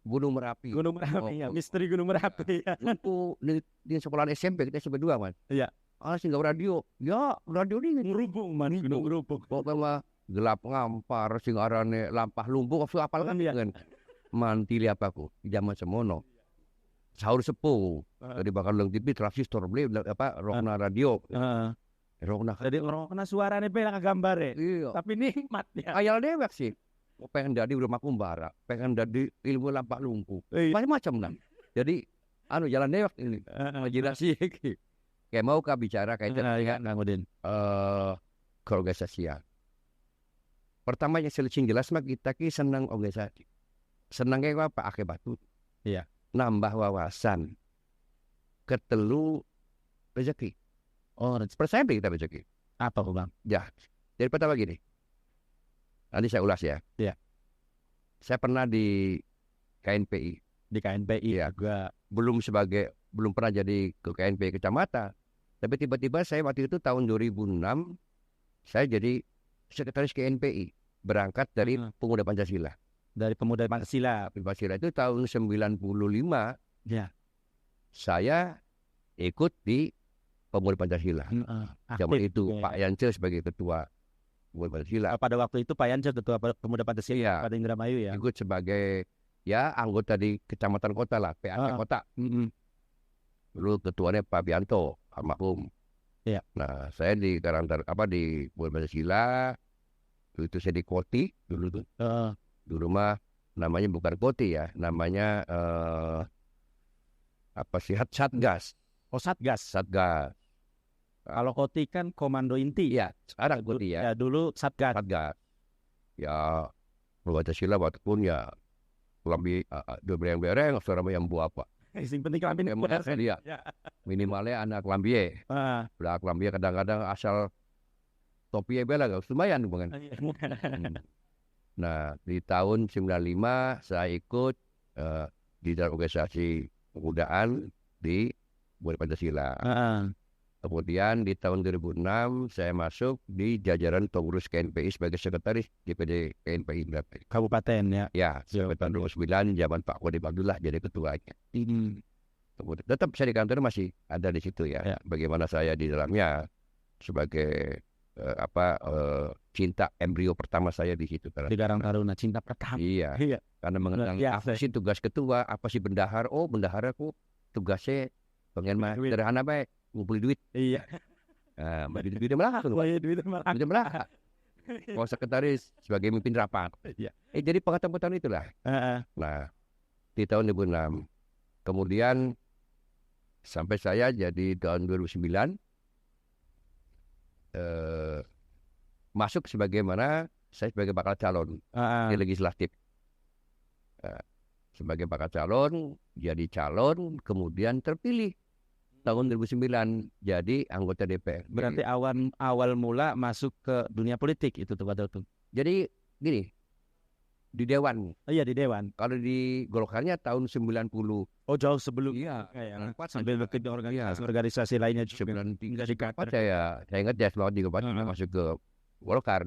Gunung Merapi. Gunung Merapi ya, misteri Gunung Merapi ya. Itu di sekolah SMP kita SMP 2 man. Iya. Singgah radio. Ya, radio ini ngerubung man, gunung ngerubung. Pokoknya gelap ngampar sing arane lampah lumbung apa apal kan kan. Mantili apa ku zaman semono. Sahur sepuh. Jadi bakal leng TV transistor beli apa Rokna radio. Rona Jadi orang kena suaranya pelang gambar ya. iya. Tapi nikmat ya. Ayal dewek sih. Pengen dari rumah kumbara, pengen dari ilmu lampak lumpuh, macam-macam lah. Jadi, jalan dewek ini. Imajinasi kayak mau kah bicara kayak Kang Udin. keorganisasian. Pertama yang selicing jelas mah kita ki senang organisasi. Senangnya apa? Akibat itu. Iya. Nambah wawasan. Ketelu rezeki. Oh, Percaya kita rezeki. apa Bang? Ya. Jadi pertama gini. Nanti saya ulas ya. Iya. Saya pernah di KNPI. Di KNPI Iya. juga. Belum pernah jadi ke KNPI kecamatan. Tapi tiba-tiba saya waktu itu tahun 2006 saya jadi sekretaris KNPI. Berangkat dari Pemuda Pancasila. Dari Pemuda Pancasila. Pancasila itu tahun 95. Ya. Saya ikut di Pemuda Pancasila. Zaman itu ya. Pak Yance sebagai ketua Pemuda Pancasila. Pada waktu itu Pak Yance ketua Pemuda Pancasila Iya. pada Indramayu ya. Ikut sebagai anggota di kecamatan kota lah, PAC kota. Dulu ketuanya Pak Bianto, almarhum. Iya. Nah, saya di di Pemuda Pancasila. Itu saya di Koti dulu tuh. Dulu mah namanya bukan Koti ya, namanya Satgas. Oh, Satgas. Kalau Koti kan Komando Inti. Iya, sekarang Koti ya. Ya, dulu Satgas. Ya, Pancasila waktu pun ya kelambi dua bereng-bereng, saudara yang buah apa. Sing penting kelambi Iya. Minimalnya anak kelambi. Udah kelambi kadang-kadang asal topi bela gak lumayan bukan. Nah, di tahun 95 saya ikut di dalam organisasi pemudaan di Pemuda Pancasila. Kemudian di tahun 2006 saya masuk di jajaran pengurus KNPI sebagai sekretaris DPD KNPI Kabupaten ya. Ya, sampai tahun 2009 zaman Pak Kodi Abdullah jadi ketuanya. Kemudian tetap saya di kantor masih ada di situ ya. Bagaimana saya di dalamnya sebagai cinta embrio pertama saya di situ. Di Karang Taruna, cinta pertama. Iya. Karena mengenang apa sih tugas ketua, apa sih bendahara. Oh, bendahara kok tugasnya pengen mah sederhana baik, ngumpulin duit. Iya. Nah, duitnya melahak tuh. Duitnya melahak. Kalau sekretaris sebagai mimpin rapat. Iya. Jadi pengetahuan itulah. Nah, di tahun 2006. Kemudian sampai saya jadi tahun 2009 masuk sebagaimana saya sebagai bakal calon di legislatif. Sebagai bakal calon, jadi calon, kemudian terpilih tahun 2009 jadi anggota DPR. Berarti awal mula masuk ke dunia politik itu tuh pada itu. Jadi gini, di Dewan. Iya, di Dewan. Kalau di Golkarnya tahun 90. Oh, jauh sebelum. Iya. Sambil bekerja organisasi lainnya juga. 93 saya ingat ya semangat juga masuk ke Golkar.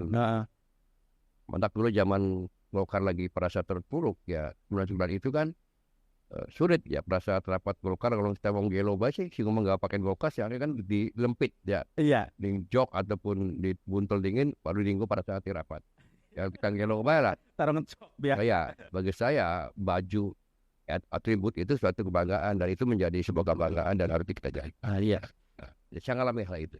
Mantap dulu zaman Golkar lagi perasa terpuruk ya. 99 itu kan sulit ya perasa terapat Golkar. Kalau kita mau gelo sih ngomong nggak pakai Golkar ya kan dilempit ya. Iya. Di jok ataupun di buntel dingin baru dinggo pada saat rapat. Ya kita gelo lah. Taruh ngecop ya. Ya, bagi saya baju atribut itu suatu kebanggaan dan itu menjadi sebuah kebanggaan dan harus kita jaga. Iya. Saya ngalami hal itu.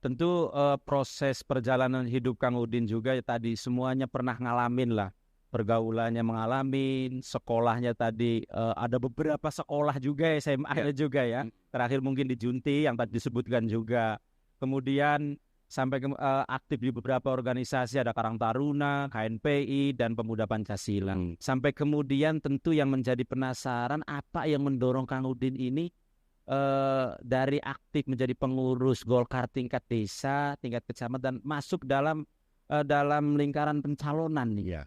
Tentu proses perjalanan hidup Kang Udin juga tadi semuanya pernah ngalamin lah. Pergaulannya mengalamin, sekolahnya tadi ada beberapa sekolah juga SMA juga ya. Terakhir mungkin di Junti yang tadi disebutkan juga. Kemudian sampai aktif di beberapa organisasi, ada Karang Taruna, KNPI, dan Pemuda Pancasila. Sampai kemudian tentu yang menjadi penasaran apa yang mendorong Kang Udin ini dari aktif menjadi pengurus Golkar tingkat desa, tingkat kecamatan, masuk dalam lingkaran pencalonan nih. Ya.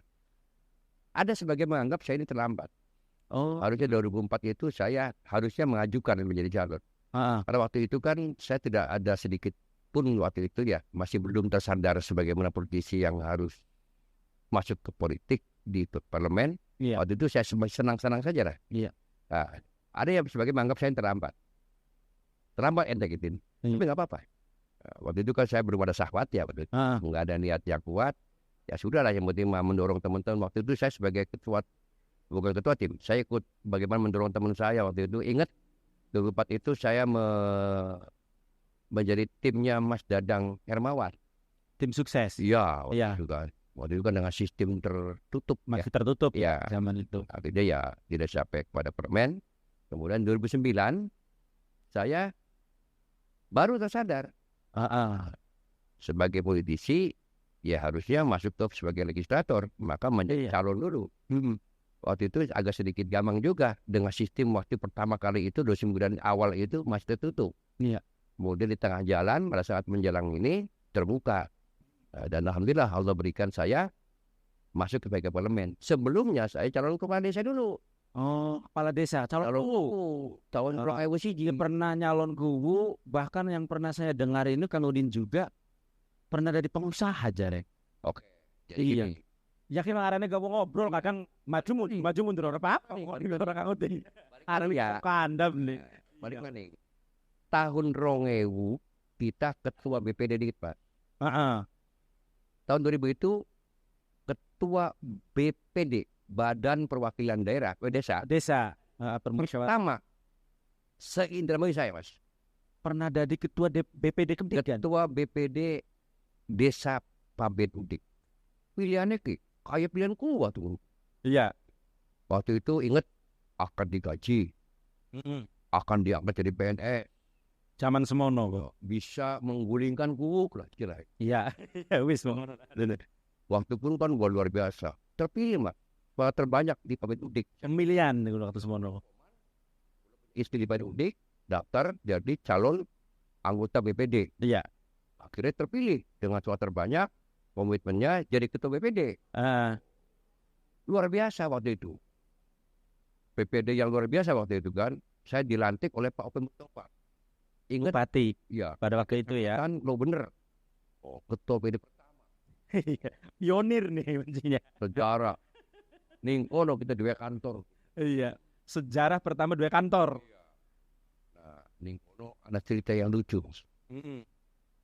Ada sebagian menganggap saya ini terlambat. Oh. Harusnya 2004 itu saya harusnya mengajukan menjadi calon. Karena waktu itu kan saya tidak ada sedikit pun waktu itu ya masih belum tersadar sebagaimana politisi yang harus masuk ke politik di parlemen. Waktu itu saya senang-senang saja lah. Nah, ada yang sebagai menganggap saya terlambat ente gitu. Tapi nggak apa-apa. Waktu itu kan saya belum ada syahwat ya, nggak ada niat yang kuat. Ya sudahlah, yang penting mendorong teman-teman. Waktu itu saya sebagai bukan ketua tim, saya ikut bagaimana mendorong teman saya waktu itu. Ingat 2004 itu saya menjadi timnya Mas Dadang Hermawan. Tim sukses. Iya, Iya. waktu itu kan dengan sistem tertutup. Masih tertutup ya zaman itu. Akhirnya ya tidak sampai kepada permen. Kemudian 2009 saya baru tersadar sebagai politisi ya harusnya masuk top sebagai legislator, maka menjadi calon dulu. Waktu itu agak sedikit gampang juga dengan sistem waktu pertama kali itu 2009 awal itu masih tertutup. Iya. Kemudian di tengah jalan pada saat menjelang ini terbuka. Dan alhamdulillah Allah berikan saya masuk ke parlemen. Sebelumnya saya calon kepala desa dulu. Oh, kepala desa, calon kuwu. Tahun 2001. Dia pernah nyalon kuwu, bahkan yang pernah saya dengar ini Kang Udin juga pernah dari pengusaha Jarek. Oke. Jadi Iya. gini. Yakin arane gak mau ngobrol kadang maju mundur ora apa-apa kok di orang Kang Udin. Arane ya kandam nih. Balik mana nih? Tahun 2000 kita ketua BPD dikit, Pak. Tahun 2000 itu ketua BPD, Badan Perwakilan Daerah Desa. Pertama se-Indramayu saya, Mas. Pernah jadi ketua BPD kemudian. Ketua BPD Desa Pabet Udik. Pilihannya kayak pilihan waktu. Iya. Waktu itu ingat akan digaji, akan diangkat jadi PNS. Zaman semono kok. Bisa menggulingkan kubu lah kira. Iya. Wis Waktu pun kan luar biasa. Terpilih, Mas. Terbanyak di Pabet Udik. Pemilihan waktu semono. Istri di Pabet Udik daftar jadi calon anggota BPD. Iya. Akhirnya terpilih dengan suara terbanyak, komitmennya jadi ketua BPD. Luar biasa waktu itu. BPD yang luar biasa waktu itu kan, saya dilantik oleh Pak Opem Mustafa. Ingat? Bupati. Ya. Pada waktu itu ya. Kan lo bener. Ketua BPD pertama. Pionir nih kuncinya. Sejarah. Ningkono kita dua kantor. Iya. Sejarah pertama dua kantor. Nah, Ningkono ada cerita yang lucu.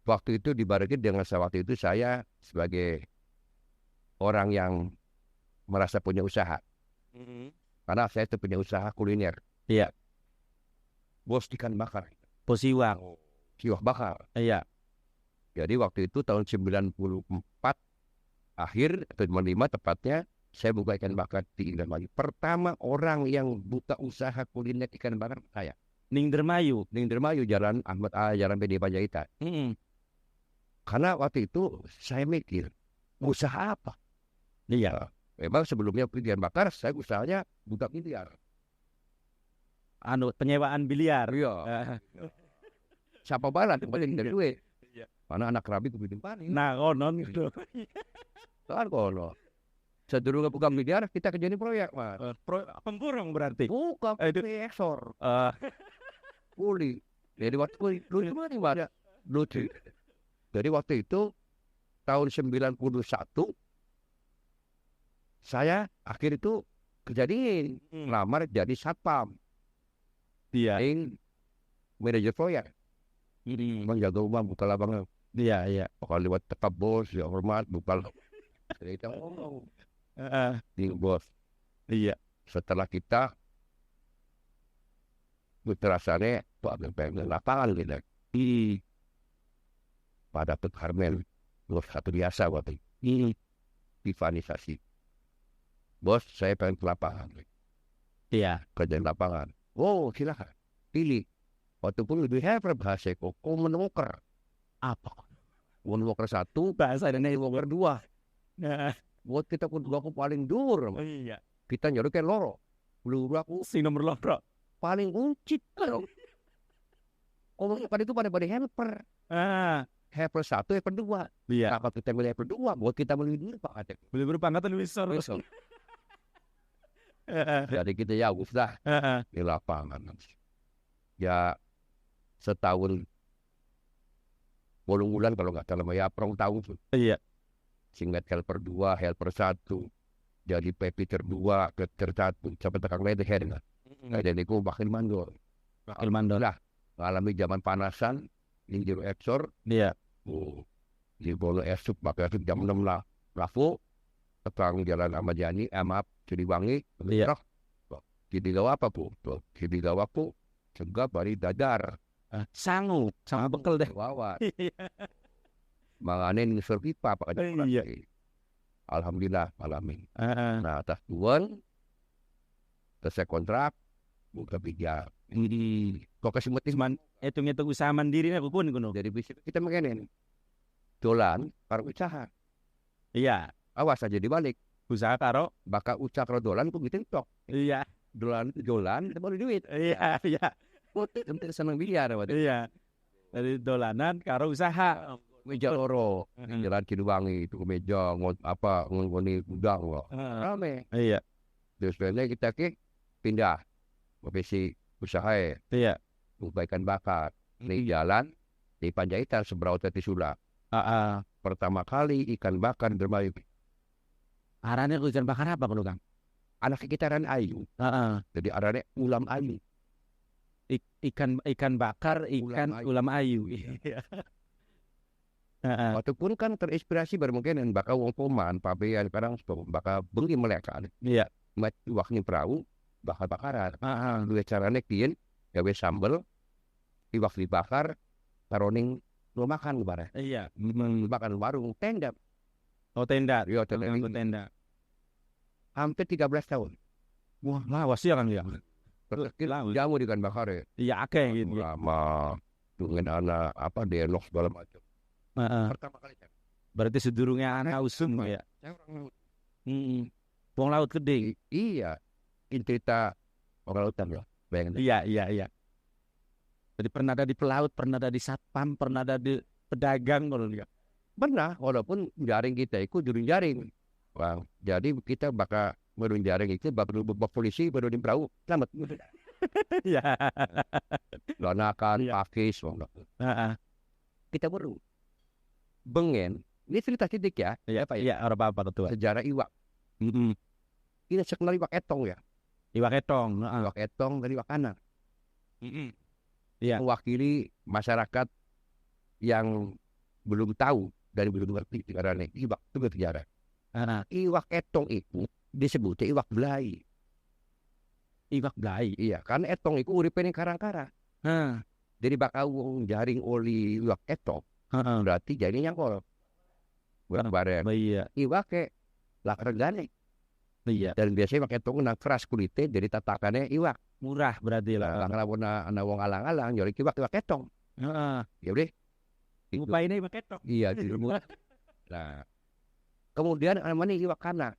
Waktu itu dibarengi dengan waktu itu saya sebagai orang yang merasa punya usaha. Karena saya itu punya usaha kuliner. Iya. Bos ikan bakar. Posiwak. Siwak bakar. Iya. Jadi waktu itu tahun 94 akhir atau 95 tepatnya saya buka ikan bakar di Indramayu. Pertama orang yang buka usaha kuliner ikan bakar saya. Indramayu, Jalan Ahmad Jalan PD Panjaitan. Karena waktu itu saya mikir usaha apa? Iya. Memang sebelumnya ikan bakar saya usahanya buka biliar. Penyewaan biliar. Iya. Siapa balat paling dari duit. Karena anak rabi kemudian paling. Nah, konon gitu. Kan kono. Sedurunge buka biliar kita kerjain proyek, Mas. Pemburung berarti. Bukan ekspor. Kuli. Jadi waktu lucu banget, Mas. Lucu. Jadi waktu itu tahun 91 saya akhir itu kejadian lamar jadi satpam. Iya. Manajer proyek. Menjaga rumah, buka lapangan. Iya. Kalau lewat tekap bos, ya hormat, buka. Kita ngomong. Di bos. Iya. Setelah kita terasanya Pak pengen lapangan gitu. Pada Karmel, bos satu biasa waktu itu. Pivanisasi. Bos, saya pengen ke lapangan. Iya. Kerjaan lapangan. Oh, silakan. Pilih. Waktu pun lebih hebat bahasa kok. Womenwalker. Apa? Womenwalker 1, bahasa Indonesia Womenwalker 2. Buat kita kedua aku paling dur. Iya. Kita nyuruh ke loro. Belum aku si nomor loro. Paling uncit. Pada itu pada helper. Helper 1, helper 2. Iya. Kalau kita beli helper 2, buat kita beli dulu Pak. Beli berpangkat lebih besar. Jadi kita ya usah di lapangan. Ya setahun bulan kalau nggak salah ya perang tahun tuh. Iya. Singkat helper 2, helper 1, jadi pepiter 2, pepiter 1 sampai tekan leher kan. Jadi aku wakil mandor lah ngalami zaman panasan di jero eksor. Iya. Di bolo esuk pakai jam 6 lah rafu tekan jalan Ahmad Yani maaf Siliwangi. Iya. Jadi gawa apa bu? Jadi gawa ku juga bari dadar. Sangu bekel deh. Wawan. Manganin ngisor pipa pakai jalan. Iya. Alhamdulillah alamin. Heeh. Nah, atas tuan selesai kontrak buka bijak. Kok kasih mati Cuman hitung-hitung usaha mandiri nih pun kuno. dari bisnis kita mengenai dolan karo usaha. Iya, Awas aja dibalik. usaha karo. Bakal usaha karo dolan ku gitu tok. Iya. Dolan baru duit. Iya, iya. Hampir seneng biliar waktu. Iya. Dari dolanan karo usaha. Meja loro, jalan Ciluwangi itu ke meja ngoni gudang kok. Rame. Iya. Terus sebenarnya kita pindah profesi usaha Iya. ikan bakar. Di jalan di Panjaitan seberau Teti Sula. Pertama kali ikan bakar bermain. Arane ikan bakar apa kuno Kang? Anak sekitaran ayu. Jadi arane ulam ayu. Ikan bakar, ulam ayu. Iya. Walaupun kan terinspirasi bermungkin bakal wong Poman, pabean kadang bakal bengi melekan. Iya. Waktu perahu bakal bakaran. Dua caranya kian gawe sambel, iwak dibakar, taroning lo makan lebaran. Iya. Makan warung tenda. Oh tenda. Iya tenda. Hampir 13 tahun. Wah, lawas ya kan ya. Jamu di ikan bakar ya. Iya akeh gitu. Lama dengan anak denok segala macam. Pertama kali kan. Berarti sedurungnya anak usum ya. Saya orang laut. Wong laut gede. Iya. Ini cerita orang lautan loh. Bayangin. Iya. Jadi pernah ada di pelaut, pernah ada di satpam, pernah ada di pedagang kalau dia. Pernah, walaupun jaring kita ikut jurung jaring. Wah, jadi kita bakal merun jaring itu bakal polisi baru di perahu selamat. Iya. Lonakan, pakis, kita baru. Bengen, ini cerita titik ya. Iya, Pak. Iya, apa tuh. Sejarah iwak. Ini sekenal iwak etong ya. Iwak etong. Iwak etong dari iwak kanan. Iya. Mewakili masyarakat yang belum tahu dan belum ngerti karena iwak itu bersejarah. Iwak etong itu disebutnya iwak belai. Iwak belai. Iya, karena etong itu uripnya karang-karang. Jadi bakal jaring oli iwak etong. Berarti jadi nyangkol. Bareng. Iya. Iwak lak regane. Iya. Dan biasanya iwak etong nak keras kulitnya jadi tatakannya iwak. Murah berarti lah. Karena ana wong alang-alang nyori iwak etong. Ya udah. Upaine iwak etong. Iya, di rumah. Nah, kemudian namanya iwak kanang.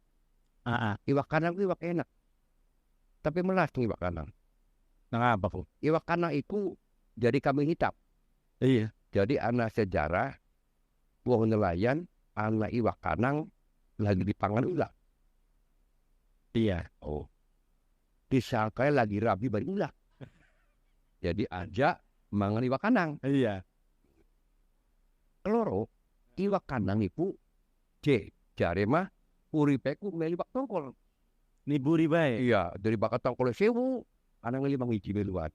Iwak kanang itu iwak enak. Tapi melas iwak kanang. Nah, apa kok? Iwak kanang itu jadi kambing hitam. Iya. Jadi anak sejarah wong nelayan anak iwak kanang lagi dipangan ulah. Iya. Oh. Disangka lagi rabi bari ulah. Jadi aja mangan iwak kanang. Iya. Keloro iwak kanang itu jare mah uripeku meli iwak tongkol. Niburi bae. Iya, dari bakat tongkol 1000 ana ngeli mangiji meluat.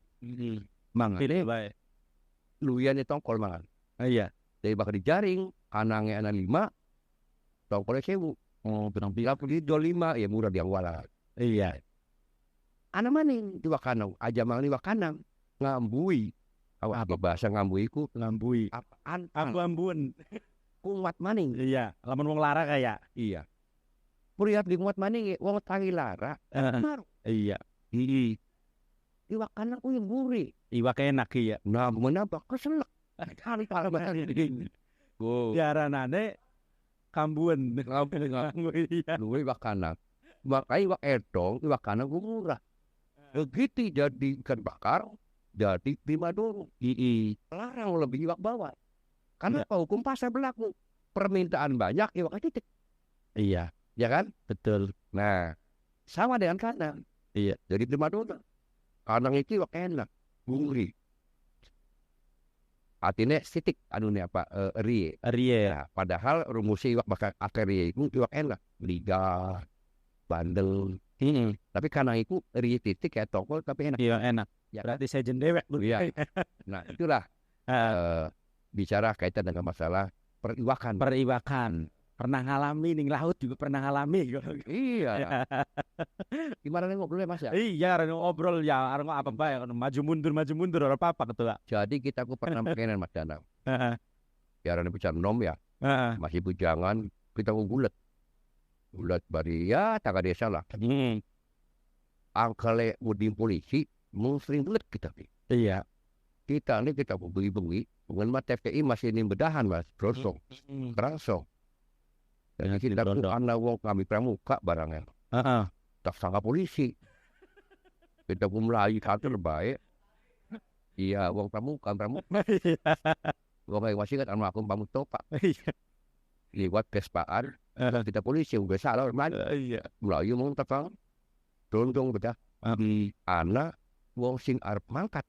Mangan. Pilih bae. Luyan tongkol mangan. Iya. Dari bakal dijaring, kanangnya ana 5, tongkolnya 1000. Oh, Bila pergi 25 ya murah di awal. Iya. Ana maning iwak kanang, aja mangan iwak kanang ngambui. Apa bahasa ngambui ku? Ngambui. Apaan? Aku ambun. Kuat maning. Iya, lamun wong lara kayak. Iya. Puriap di kuat maning wong tangi lara. Maru. Iya. Iwak kanang ku yang gurih. Iwak enak iya. Nah, menambah keselak. Kali ini. Go. Diaranane kambun. Iya. Lu iwak kanang. Makanya iwak etong, iwak kanang ku murah. Begitu jadi ikan bakar, jadi Primadoro. Larang lebih iwak bawal. Karena hukum pasar berlaku. Permintaan banyak, iwak titik. Iya. Ya kan? Betul. Nah, sama dengan kanang. Iya. Jadi Primadoro. Kanang itu iwak enak. Gurih. Artinya sitik rie. Nah, padahal rumusnya iwak bakar rie itu iwak enak. Liga, bandel. Tapi kanang itu rie titik kayak tongkol tapi enak. Iya enak. Ya, berarti saya jendewek. Iya. Nah itulah bicara kaitan dengan masalah periwakan. Pernah ngalami ning laut juga pernah ngalami. Iya. Gimana nih ngobrolnya Mas ya? Iya, ngobrol ya, apa bae maju mundur ora apa-apa ketua. Jadi kita ku pernah pengen Mas Danang. Heeh. Ya ada bujang nom ya. Heeh. Masih bujangan kita ku gulet. Gulet bari ya taga desa lah. Angkale muding polisi mau sering gulet kita nih. Iya. Kita ku bengi-bengi dengan mata FPI masih ini bedahan Mas. Brosong. Kerangsong. Dan kita ku ana wong kami pramuka barangnya. Heeh. Tak sangka polisi. Kita ku melayu satu baik. Iya, wong pramuka. Wong yang masih kan anu aku pamutopa. Iya. Liwat Vespaan. Kita polisi udah salah Iya. Melayu mau tekang. Dondong bedah. Anak wong sing arep mangkat.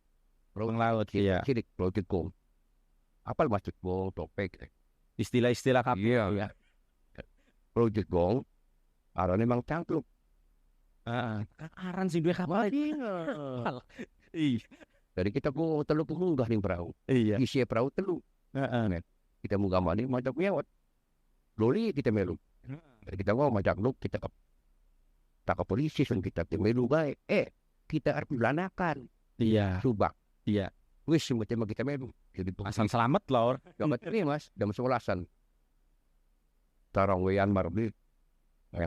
Wong laut iya. Sidik laut tikung. Apa maksud wong topek? Istilah-istilah kabeh. Iya. Laut tikung. Arane mang cangkluk. Heeh. Aran sing duwe kapal. Iya. Jadi kita ku telu munggah ning perahu. Iya. Isi perahu telu. Heeh. Kita munggah mani macam nyawat. Loli kita melu. Jadi kita ngomong macam lu kita ke tak ke polisi sun kita melu baik. Kita harus belanakan. Iya. Subak. Iya. Wis macam kita melu. Jadi Asal selamat lah. dapat ini Mas, jam 11-an. Tarang wean marbi.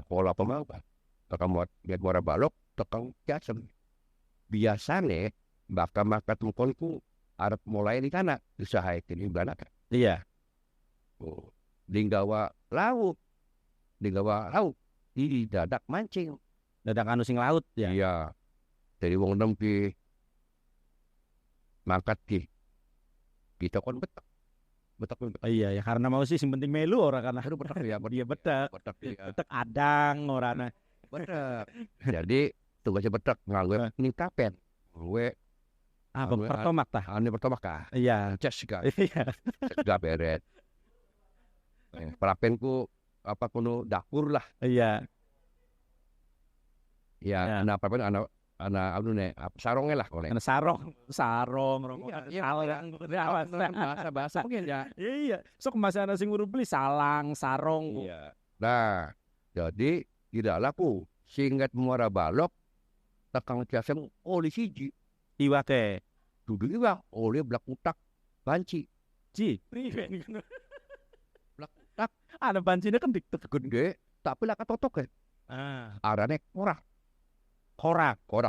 Pola pemangkat. Tekang lihat muara balok, tekang jasem. Biasanya bakal makat mungkonku arep mulai di kana usaha ini belanakan. Iya. Oh, dinggawa laut. Ini dadak mancing. Dadak anu sing laut ya. Iya. Dari wong nem ki mangkat ki. Kita kon betek. Iya ya karena mau sih sing penting melu ora karena Aduh betek ya. dia betek. Betek ya. Betek adang orana. Betek. Jadi tugasnya betek nganggo ning kapen. Gue Apa pertomak tah? ane pertama kah? Iya. Ces ka. Iya. Gak beret. Perapenku apa kuno dapur lah. Iya. Ya, anak apa anak anu ne sarongnya lah oleh. Karena sarong rong. Bahasa mungkin ya. Iya. Sok masih ana sing urip beli salang, sarong. Iya. Nah, jadi tidak laku singkat muara balok tekang jasem oli siji. Iwake. Dudu iwa oli blak utak banci. Ji. Blak utak Ada bancine kan diktek. gede tapi lah katotok ya. Arane korak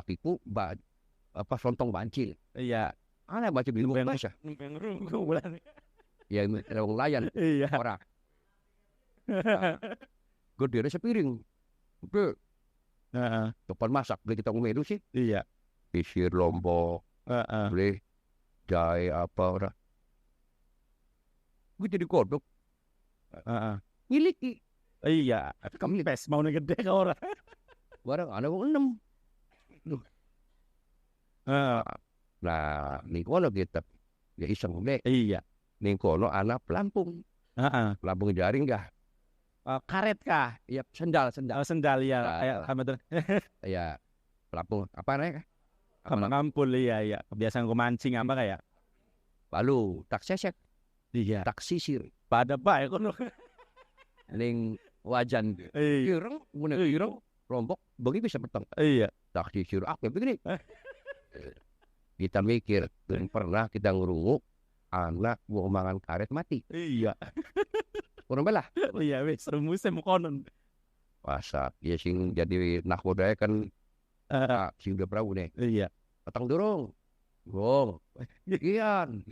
itu apa sontong bancil. Iya. Ana baca di luar bahasa. Ya wong layan Iya. korak. Gede sepiring. Gede. Heeh. Depan masak beli kita ngumedu sih. Iya. Pisir lombok, Heeh. beli jahe apa ora. Gue jadi kodok. Heeh. Miliki. Iya. Kempes mau gede ka ora. Barang ada wong 6. Heeh. Nah, ning kono kita ya iseng deh. Iya. Ning kono anak pelampung. Heeh. Pelampung jaring kah? Karet kah? Iya, sendal. Sendal ya. Kayak apa tuh? Ya, pelampung apa nih? Ngampul iya iya. Kebiasaan gue mancing apa kayak? Lalu tak sesek, Iya. tak sisir. Pada bae kono. Ning wajan. Iya. Ireng, ngene ireng, lombok bagi bisa peteng. Iya. Tak sisir apa begini? Kita mikir, dan pernah kita ngerunguk anak mau mangan karet mati. Iya. Kurang belah. Iya wis rumusnya mau konon. Masa ya sing jadi nakoda kan sing udah perahu nih. Iya. Petang dorong. Gong. Ian.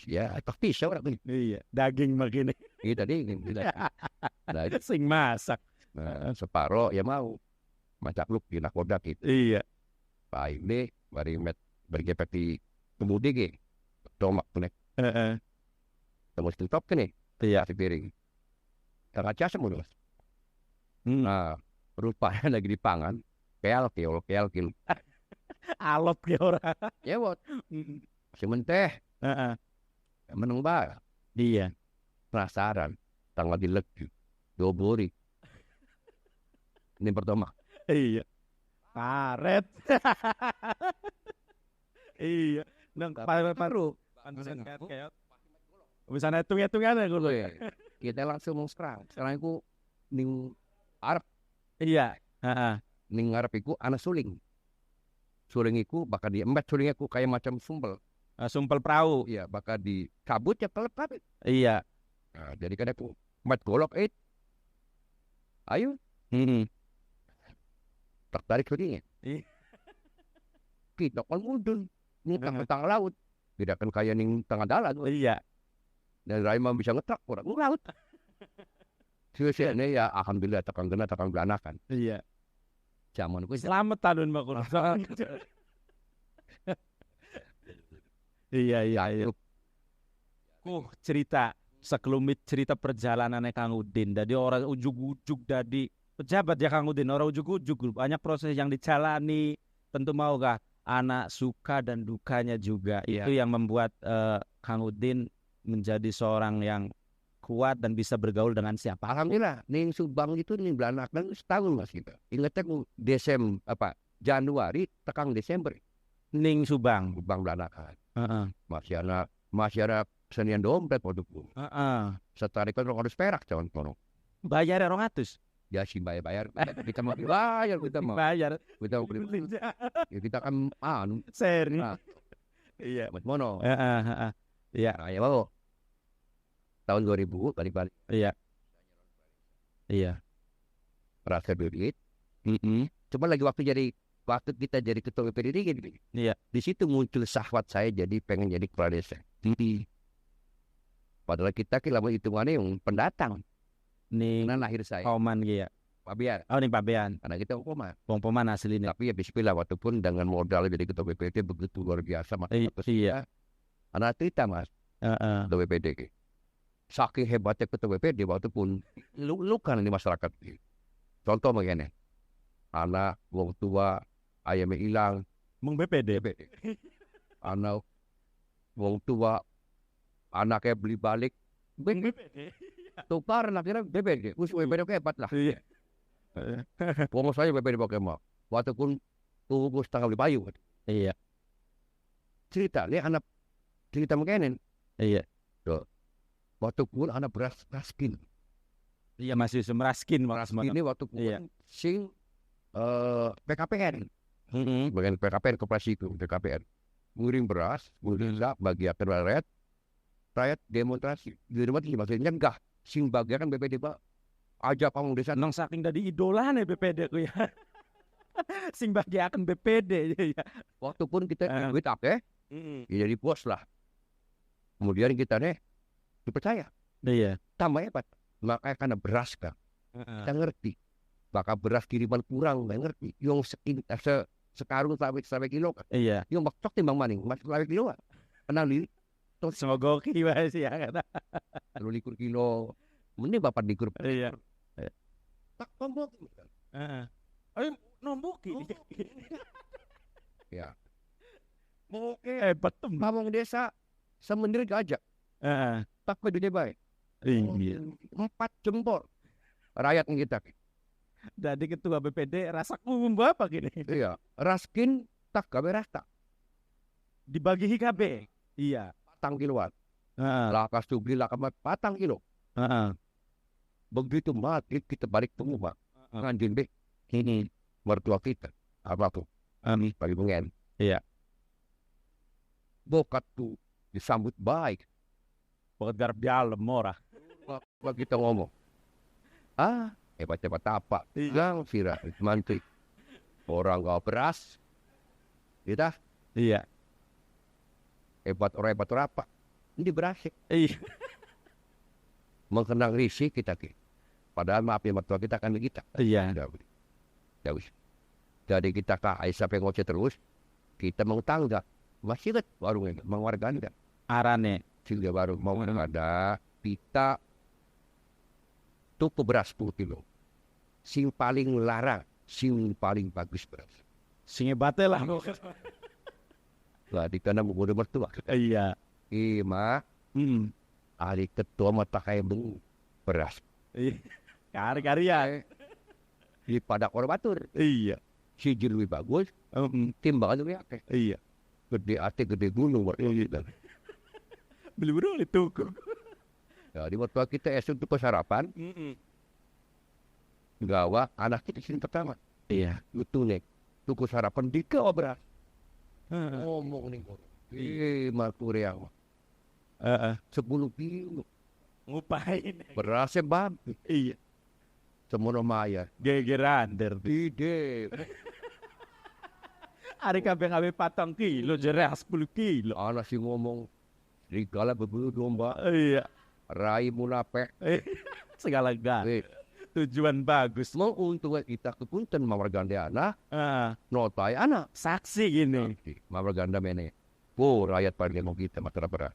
Ya, tak bisa orang ini. Iya. Daging begini. Ini tadi nah, Sing masak. nah, separo ya mau. Macak lu di nakoda gitu. Iya. Pak ini bari gepet di kemudi ge. Tomak tuh nek. Heeh. Temu stop kene. Iya. Si piring. Tengah casa mulu. Nah, rupanya lagi dipangan. Keal kil. Alot ge ora. Yewot. Si menteh. Heeh. Meneng ba. Iya. Penasaran. Tanggal dilegi. Dobori. Ini pertama. Iya. Karet. Iya. Nang paru. Pantesan kayak. Bisa hitung-hitungan ya gue. kita langsung serang. Sekarang aku ning Arab, Iya. Heeh. ning Arab iku ana suling. Suling iku bakal diembat, suling iku kayak macam sumpel. Sumpel perahu. Iya, bakal dicabut ya kelep. Iya. Nah, jadi kan aku embat golok ayo tertarik sulingnya. Iya. Kita kan mudun ning tengah laut. Tidak kan kayak ning tengah dalan. Iya. Dan Raima bisa ngetrak orang laut. Ini ya alhamdulillah tekan belanakan. Iya. Zaman gue Selamat tahun Mbak Kuno. Iya. Cerita sekelumit cerita perjalanan Kang Udin. Jadi orang ujug-ujug dari pejabat ya Kang Udin. Orang ujug-ujug banyak proses yang dijalani. Tentu maukah anak suka dan dukanya juga. Itu yang membuat Kang Udin menjadi seorang yang kuat dan bisa bergaul dengan siapa. Alhamdulillah, ning Subang itu ning belanakan setahun Mas kita. Ingatnya Januari tekang Desember. Ning Subang belanakan. Heeh. Masih ada kesenian dompet waktu itu. Setarikan 200 perak contoh. Bayar 200. Ya sih bayar. Kita mau bayar. Kita beli. Ya kita kan seri. Iya, mono. Iya. Nah, ya mau. Tahun 2000 balik-balik. Iya. Merasa duit. Cuma lagi waktu kita jadi ketua PDD gitu. Iya. Di situ muncul syahwat saya jadi pengen jadi kepala desa. Padahal kita lama hitungannya yang pendatang. Ning karena lahir saya. Pauman gitu ya. Pabean. Oh ning Pabean. Karena kita Pauman aslinya. Tapi ya bismillah waktu pun dengan modal jadi ketua BPD begitu luar biasa Mas. Iya. Anak cerita Mas. Ketua BPD. Saking hebatnya ketua BPD waktu pun lu kan di masyarakat. Contoh begini. Anak wong tua ayamnya hilang. Meng BPD. Anak wong tua anaknya beli balik. BPD. Tukar akhirnya BPD. BPD hebat lah. Iya. Pokoknya saya BPD pakai mah. Waktu pun tunggu setengah beli payu. Iya. Cerita begini. Iya. Tuh. Waktu pun anak beras raskin. Iya masih semeraskin. Ini waktu pun sing PKPN. Bagian PKPN koperasi itu PKPN. Ngirim beras, bagi rakyat demonstrasi. Di rumah ini maksudnya enggak. Sing bagian kan BPD Pak. Aja pamong desa nang saking tadi idola nih BPD ku ya. Sing bagian BPD ya. Waktu pun kita duit apa? Jadi bos lah. Kemudian kita dipercaya. Iya. Tambah hebat. Makanya karena beras kan. Kita ngerti. Bakal beras kiriman kurang, nggak ngerti. Yang sekarung sampai kilo kan. Iya. Yang bakcok timbang maning, masuk sampai kilo kan. Kenal diri. Semoga kiwa sih ya kata. 20 kilo. Mending bapak dikur. Iya. Tak nombok. Ayo nomboki. Ya. Oke, hebat tuh. Ngomong desa semendiri gajah. Tak peduli baik. Iya. 4 jempol. Rakyat kita. Jadi ketua BPD rasaku apa gini? Iya. Raskin tak gawe rata. Dibagi HKB. Iya. 4 kiloan. Lakas tubli lakamat 4 kilo. Begitu mati kita balik ke rumah. Nganjin be. Ini mertua kita. Apa tuh? Bagi pengen. Iya. Bokat tuh disambut baik. Bokat garap di alam murah. Waktu kita ngomong. Hebat-hebat apa? Gang sirah mantri. Orang gak beras. Kita? Iya. Hebat apa? Ini berasik. Iya. Mengenang risih kita. Padahal maaf ya mertua kita kan kita. Iya. Jauh. Jadi kita Aisyah pengoceh terus. Kita mau tangga. Masih kan warungnya. Mau warga enggak? Arane. Sehingga baru mau ada. Kita tuku beras 10 kilo. Sing paling larang. Sing paling bagus beras. Sing hebatnya lah. Lah di kana muda mertua. Iya. Ima. Ahli ketua mata kayak beras. Iya. Karya. Di padak orang batur. Iya. Si lebih bagus. Timbangan lebih akeh. Iya. Gede gunung. Beli-beli tuku. Ya, di mertua kita esok itu sarapan, gawa anak kita sini pertama. Iya. Itu nih, tuku sarapan di gawa beras. Ngomong nih, Markuria. 10 kilo. Ngupain. Berasnya babi. Iya. Semono maya. Gegeran der. Ide. Hari kabeh 4 kilo, jerah 10 kilo. Anak sih ngomong, serigala berbulu domba. Iya. Rai munapek. Segala tujuan bagus. Mau untungnya kita kepunten mawar ganda anak, Ah, notai anak. saksi gini. Mawar ganda mene. Oh, rakyat pada mau kita matra beras.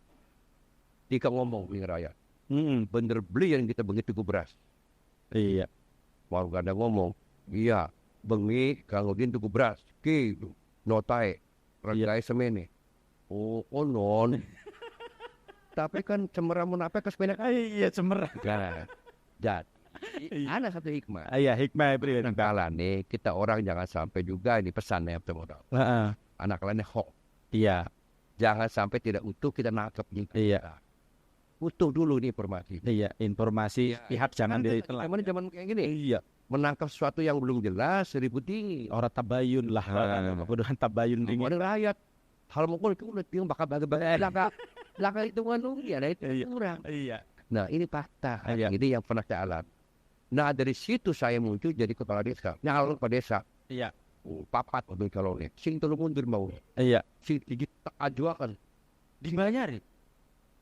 Tika ngomong ini rakyat. Bener beli yang kita begitu beras. Iya. Mawar ganda ngomong, iya, bengi kanggo tuku beras. Ki, notai, ragai semene. Oh, non. Tapi kan cemerah munapek kesepenak. Iya, cemerah. Jadi, ada satu hikmah. Iya, hikmah pribadi. Kala nih, kita orang jangan sampai juga ini pesannya modal. Anak lainnya hoax. Iya. Jangan sampai tidak utuh kita nangkep nih. Iya. Utuh dulu nih informasi. Iya, informasi pihak jangan ditelan. Zaman kayak gini. Iya. Menangkap sesuatu yang belum jelas, ribut tinggi. Orang tabayun lah. Kemudian tabayun dingin. Ada rakyat. Hal mungkin itu udah tinggal bakal laka hitungan lu ya, nah itu kurang. Iya. Nah ini fakta. Iya. Ini yang pernah saya alami. Nah dari situ saya muncul jadi kepala desa. Nyalon ke desa. Iya. Papat mobil kalau nih. Sing tolong mundur mau. Iya. Sing tinggi tak ajuakan. Dibayarin.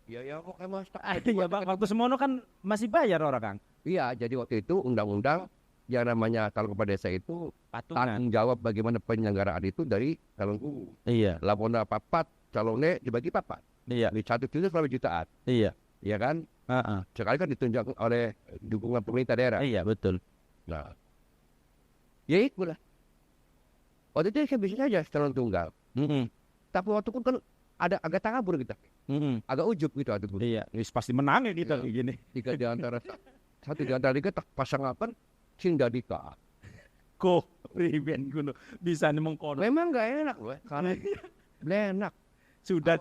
Ya kok emang tak. Iya bang. Waktu semono kan masih bayar orang Kang. Iya jadi waktu itu undang-undang yang namanya calon kepala desa itu Patungan. tanggung jawab bagaimana penyelenggaraan itu dari calon Iya. Lapona papat calonnya dibagi papat. Iya. Di 1 juta selama jutaan. Iya. Iya kan? Sekali kan ditunjuk oleh dukungan pemerintah daerah. Iya betul. Nah, ya itulah. Waktu itu saya bisa saja calon tunggal. Tapi waktu itu kan ada agak takabur kita. Agak ujub gitu. Iya. Pasti menang ya kita Iya. gini. Tiga di antara satu di antara tiga tak pasang apa? Sing dadika. Kok riben kuno bisa nih mengkono. Memang nggak enak loh, karena enak. Sudah